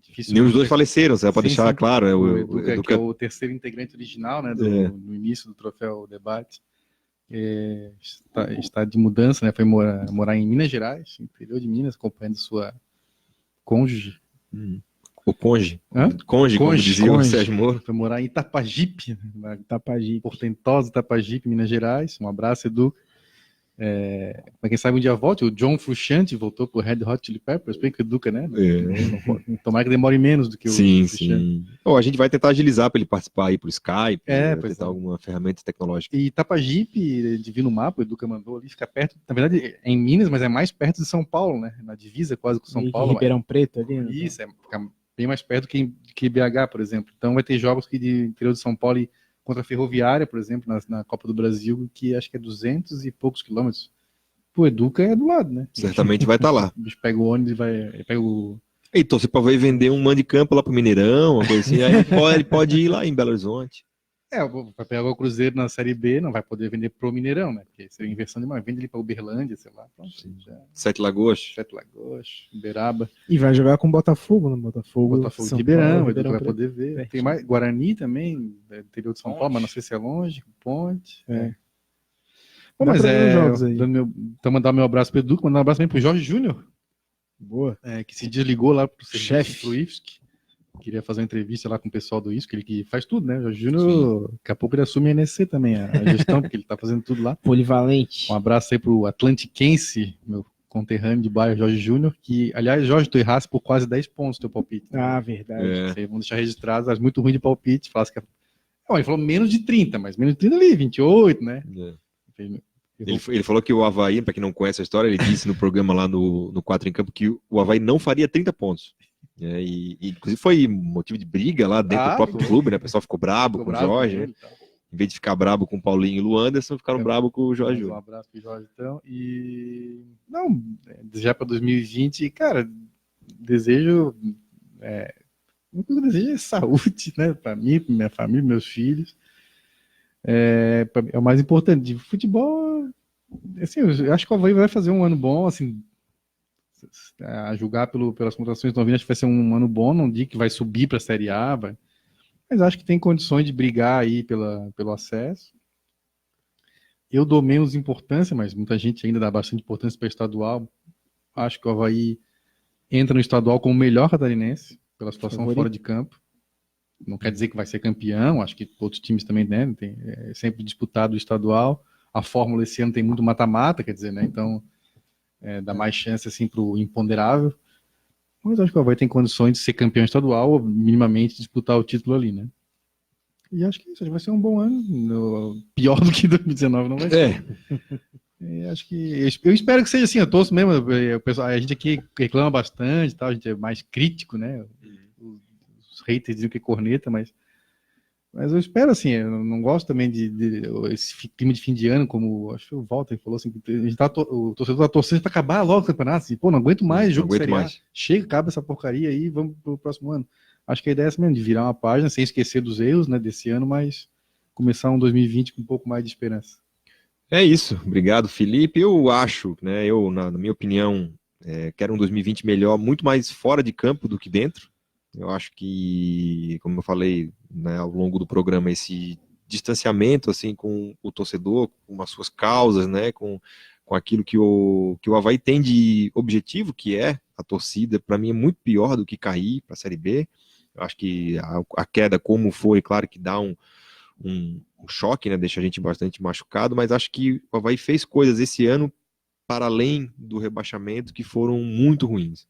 difícil. Nenhum dos dois faleceram, você pode deixar claro. O Educa, que é o terceiro integrante original, né, no início do Troféu Debate. Está de mudança, né? Foi morar em Minas Gerais, interior de Minas, acompanhando sua cônjuge. O Conge. Hã? Conge, como Conge, dizia o Conge. Sérgio Moro. Foi morar em Itapajipe, na Tapajipe. portentosa Itapajipe, Minas Gerais. Um abraço, Edu. Pra quem sabe um dia volte, o John Frusciante voltou pro Red Hot Chili Peppers, bem que o Educa, né? Tomara que demore menos do que o Sim, Frusciante. sim. Bom, a gente vai tentar agilizar para ele participar aí por Skype, É, vai pois tentar é. alguma ferramenta tecnológica. E Itapajipe, divino mapa, o Educa mandou ali, fica perto, na verdade é em Minas, mas é mais perto de São Paulo, né? Na divisa quase com São Meio que Paulo. Ribeirão Preto ali, né? Isso, fica bem mais perto que BH, por exemplo. Então vai ter jogos que de interior de São Paulo e contra a Ferroviária, por exemplo, na Copa do Brasil, que acho que é 200 e poucos quilômetros. Pô, Educa é do lado, né? Certamente vai estar lá. O bicho pega o ônibus e vai. Pega o. Então, você pode vender um mando de campo lá pro Mineirão, uma coisa assim, aí ele pode ir lá em Belo Horizonte. Vai pegar o Cruzeiro na Série B, não vai poder vender pro Mineirão, né? Porque seria inversão de uma. Vende ali pra Uberlândia, sei lá. Pronto, já. Sete Lagoas. Sete Lagoas, Uberaba. E vai jogar com o Botafogo, né? Botafogo de São Ribeirão, Paulo, o Edu vai Preto. poder ver. Pertinho. Tem mais Guarani também, interior de São Paulo, mas não sei se é longe, Ponte. Bom, Dá mas pra ver os jogos aí. Então mandar meu abraço pro Edu, mandar um abraço também pro Jorge Júnior, Boa. que se desligou lá pro Chefe. pro IFSC. Queria fazer uma entrevista lá com o pessoal do IFSC, ele que faz tudo, né? O Jorge Júnior, daqui a pouco ele assume a NSC também, a gestão, porque ele tá fazendo tudo lá. Polivalente. Um abraço aí pro Atlantiquense, meu conterrâneo de bairro, Jorge Júnior, que, aliás, Jorge, tu errasse por quase 10 pontos teu palpite. Né? Ah, verdade. Vamos deixar registrado, mas muito ruim de palpite. Falasse que ele falou menos de 30, mas menos de 30 ali, 28, né? Ele falou que o Avaí, para quem não conhece a história, ele disse no programa lá no 4 em Campo que o Avaí não faria 30 pontos. E inclusive foi motivo de briga lá dentro do próprio clube, né? O pessoal ficou brabo com o Jorge, né? Em vez de ficar brabo com o Paulinho e o Luanderson, ficaram brabo com o Jorge Júnior. Um abraço pro Jorge, então. E desejar para 2020, cara, desejo. O que eu desejo é saúde, né? Para mim, pra minha família, meus filhos. É o mais importante. De futebol, assim, eu acho que o Avaí vai fazer um ano bom, assim, a julgar pelas contratações que estão vindo, acho que vai ser um ano bom, não digo que vai subir para a Série A, mas acho que tem condições de brigar aí pelo acesso. Eu dou menos importância, mas muita gente ainda dá bastante importância para o estadual. Acho que o Avaí entra no estadual como o melhor catarinense, pela situação fora de campo. Não quer dizer que vai ser campeão, acho que outros times também, né? É sempre disputado o estadual. A fórmula esse ano tem muito mata-mata, quer dizer, né? Então dá mais chance assim para o imponderável. Mas acho que o Avaí tem condições de ser campeão estadual ou minimamente disputar o título ali, né? E acho que isso vai ser um bom ano. Pior do que 2019 não vai ser. Acho que eu espero que seja assim. Eu torço mesmo. A gente aqui reclama bastante, tal, a gente é mais crítico, né? Os haters dizem que é corneta, mas eu espero assim. Eu não gosto também de esse clima de fim de ano, como acho que o Walter falou assim, que a gente o torcedor tá torcendo para acabar logo o campeonato. Assim, pô, não aguento mais jogo de Série A. Chega, acaba essa porcaria aí, vamos pro próximo ano. Acho que a ideia é essa mesmo, de virar uma página, sem esquecer dos erros, né, desse ano, mas começar um 2020 com um pouco mais de esperança. É isso. Obrigado, Felipe. Eu acho, né, na minha opinião, quero um 2020 melhor, muito mais fora de campo do que dentro. Eu acho que, como eu falei, né, ao longo do programa, esse distanciamento assim com o torcedor, com as suas causas, né, com aquilo que o Avaí tem de objetivo, que é a torcida, para mim é muito pior do que cair para a Série B. Eu acho que a queda, como foi, claro que dá um choque, né, deixa a gente bastante machucado, mas acho que o Avaí fez coisas esse ano para além do rebaixamento que foram muito ruins.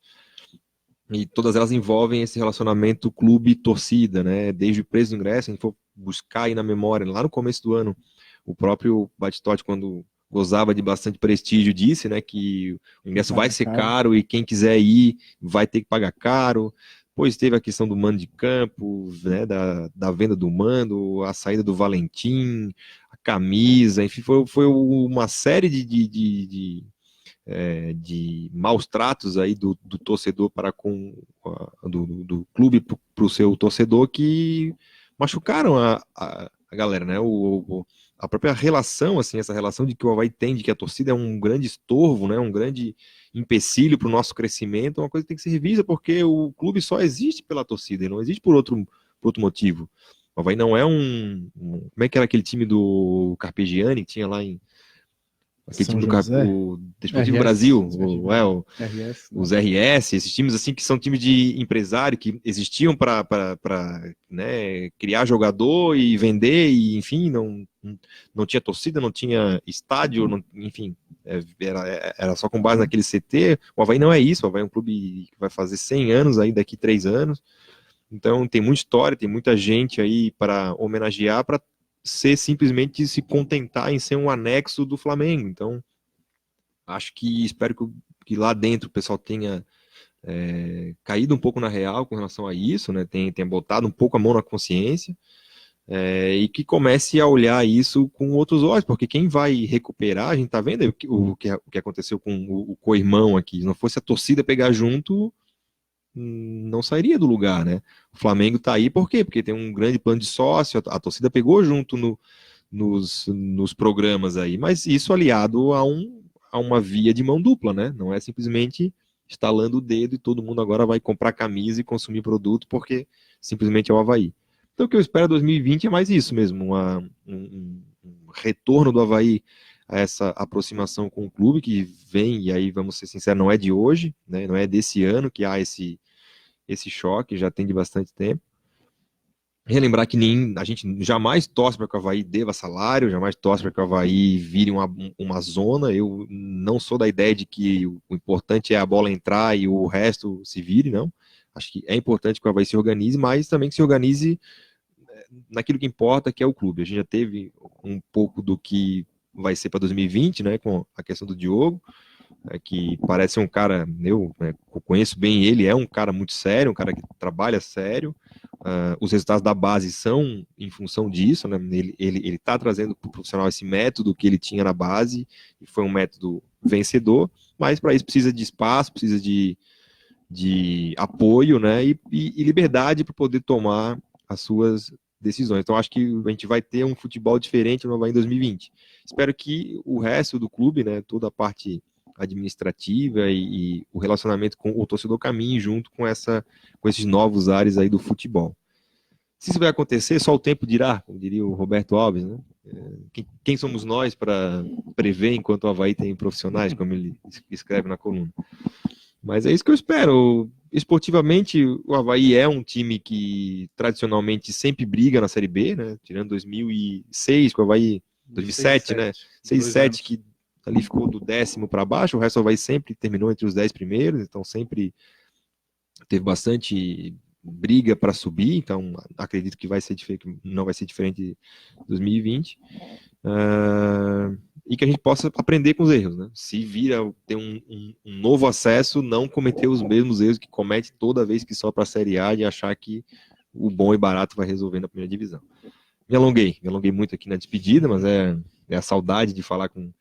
E todas elas envolvem esse relacionamento clube-torcida, né? Desde o preço do ingresso, a gente for buscar aí na memória, lá no começo do ano, o próprio Batistotti, quando gozava de bastante prestígio, disse, né, que o ingresso vai ser caro e quem quiser ir vai ter que pagar caro. Depois teve a questão do mando de campo, né, da venda do mando, a saída do Valentim, a camisa, enfim, foi uma série de maus tratos aí do torcedor para com do clube para o seu torcedor que machucaram a galera, né? A própria relação, assim, essa relação de que o Avaí tem, de que a torcida é um grande estorvo, né? Um grande empecilho para o nosso crescimento, é uma coisa que tem que ser revista, porque o clube só existe pela torcida, ele não existe por outro motivo. O Avaí não é como é que era aquele time do Carpegiani que tinha lá Aquele São time José? o Desportivo RS, Brasil, RS, os RS, esses times assim que são times de empresário que existiam para né, criar jogador e vender e enfim não tinha torcida, não tinha estádio, enfim era só com base naquele CT. O Avaí não é isso, o Avaí é um clube que vai fazer 100 anos aí daqui 3 anos, então tem muita história, tem muita gente aí para homenagear, para ser simplesmente se contentar em ser um anexo do Flamengo. Então acho que espero que lá dentro o pessoal tenha caído um pouco na real com relação a isso, né? Tenha botado um pouco a mão na consciência e que comece a olhar isso com outros olhos, porque quem vai recuperar, a gente tá vendo o que aconteceu com o co-irmão aqui, se não fosse a torcida pegar junto, não sairia do lugar, né? O Flamengo tá aí por quê? Porque tem um grande plano de sócio, a torcida pegou junto nos programas aí, mas isso aliado a uma via de mão dupla, né? Não é simplesmente estalando o dedo e todo mundo agora vai comprar camisa e consumir produto porque simplesmente é o Avaí. Então o que eu espero em 2020 é mais isso mesmo, um retorno do Avaí a essa aproximação com o clube que vem, e aí vamos ser sinceros, não é de hoje, né? Não é desse ano que há esse choque, já tem de bastante tempo. Relembrar que a gente jamais torce para que o Avaí deva salário, jamais torce para que o Avaí vire uma zona. Eu não sou da ideia de que o importante é a bola entrar e o resto se vire, não. Acho que é importante que o Avaí se organize, mas também que se organize naquilo que importa, que é o clube. A gente já teve um pouco do que vai ser para 2020, né, com a questão do Diogo, que parece um cara, eu conheço bem ele, é um cara muito sério, um cara que trabalha sério. Os resultados da base são em função disso, né? Ele tá trazendo para o profissional esse método que ele tinha na base, e foi um método vencedor, mas para isso precisa de espaço, precisa de apoio, né? E liberdade para poder tomar as suas decisões. Então acho que a gente vai ter um futebol diferente no Avaí em 2020. Espero que o resto do clube, né, toda a parte administrativa e o relacionamento com o torcedor caminhe junto com esses novos ares aí do futebol. Se isso vai acontecer, só o tempo dirá, como diria o Roberto Alves, né? Quem somos nós para prever enquanto o Avaí tem profissionais, como ele escreve na coluna. Mas é isso que eu espero. Esportivamente, o Avaí é um time que tradicionalmente sempre briga na Série B, né? Tirando 2006, com o Avaí 2007, né? 6-7, que ali ficou do 10º para baixo, o resto do Avaí sempre terminou entre os 10 primeiros, então sempre teve bastante briga para subir, então acredito que não vai ser diferente de 2020. E que a gente possa aprender com os erros, né? Se vir a ter um novo acesso, não cometer os mesmos erros que comete toda vez que sobe para a Série A e achar que o bom e barato vai resolver na primeira divisão. Me alonguei muito aqui na despedida, mas é a saudade de falar com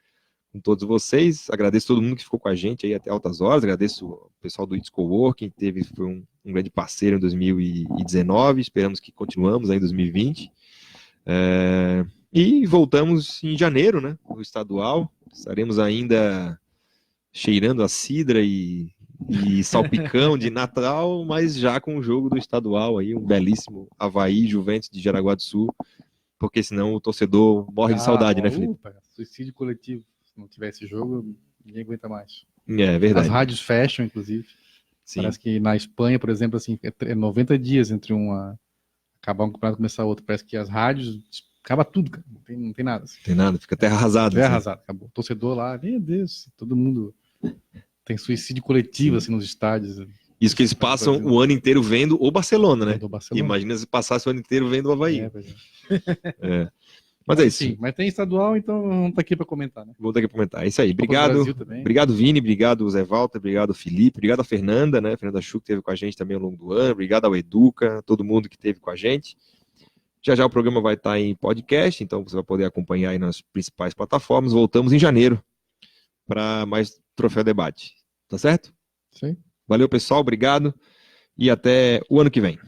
todos vocês. Agradeço todo mundo que ficou com a gente aí até altas horas, agradeço o pessoal do It's Coworking, foi um grande parceiro em 2019, esperamos que continuamos aí em 2020. E voltamos em janeiro, né, no estadual, estaremos ainda cheirando a cidra e salpicão de Natal, mas já com o jogo do estadual aí, um belíssimo Avaí Juventus de Jaraguá do Sul, porque senão o torcedor morre de saudade, né, Felipe? Suicídio coletivo. Se não tiver esse jogo, ninguém aguenta mais. É verdade. As rádios fecham, inclusive. Sim. Parece que na Espanha, por exemplo, assim, é 90 dias entre acabar um campeonato e começar outro. Parece que as rádios acaba tudo, cara. Não tem nada. Assim. Tem nada, fica terra arrasada. Terra arrasada, acabou. O torcedor lá, meu Deus, todo mundo tem suicídio coletivo assim, nos estádios. Isso que eles passam o ano inteiro vendo o Barcelona, né? Barcelona. Imagina se passasse o ano inteiro vendo o Avaí. Mas é isso. Sim, mas tem estadual, então vamos estar aqui para comentar, né? Vou estar aqui para comentar. É isso aí. Obrigado, Vini. Obrigado, Zé Walter. Obrigado, Felipe. Obrigado a Fernanda, né? Fernanda Chu, que esteve com a gente também ao longo do ano. Obrigado ao Educa, todo mundo que esteve com a gente. Já o programa vai estar em podcast, então você vai poder acompanhar aí nas principais plataformas. Voltamos em janeiro para mais Troféu Debate. Tá certo? Sim. Valeu, pessoal. Obrigado. E até o ano que vem.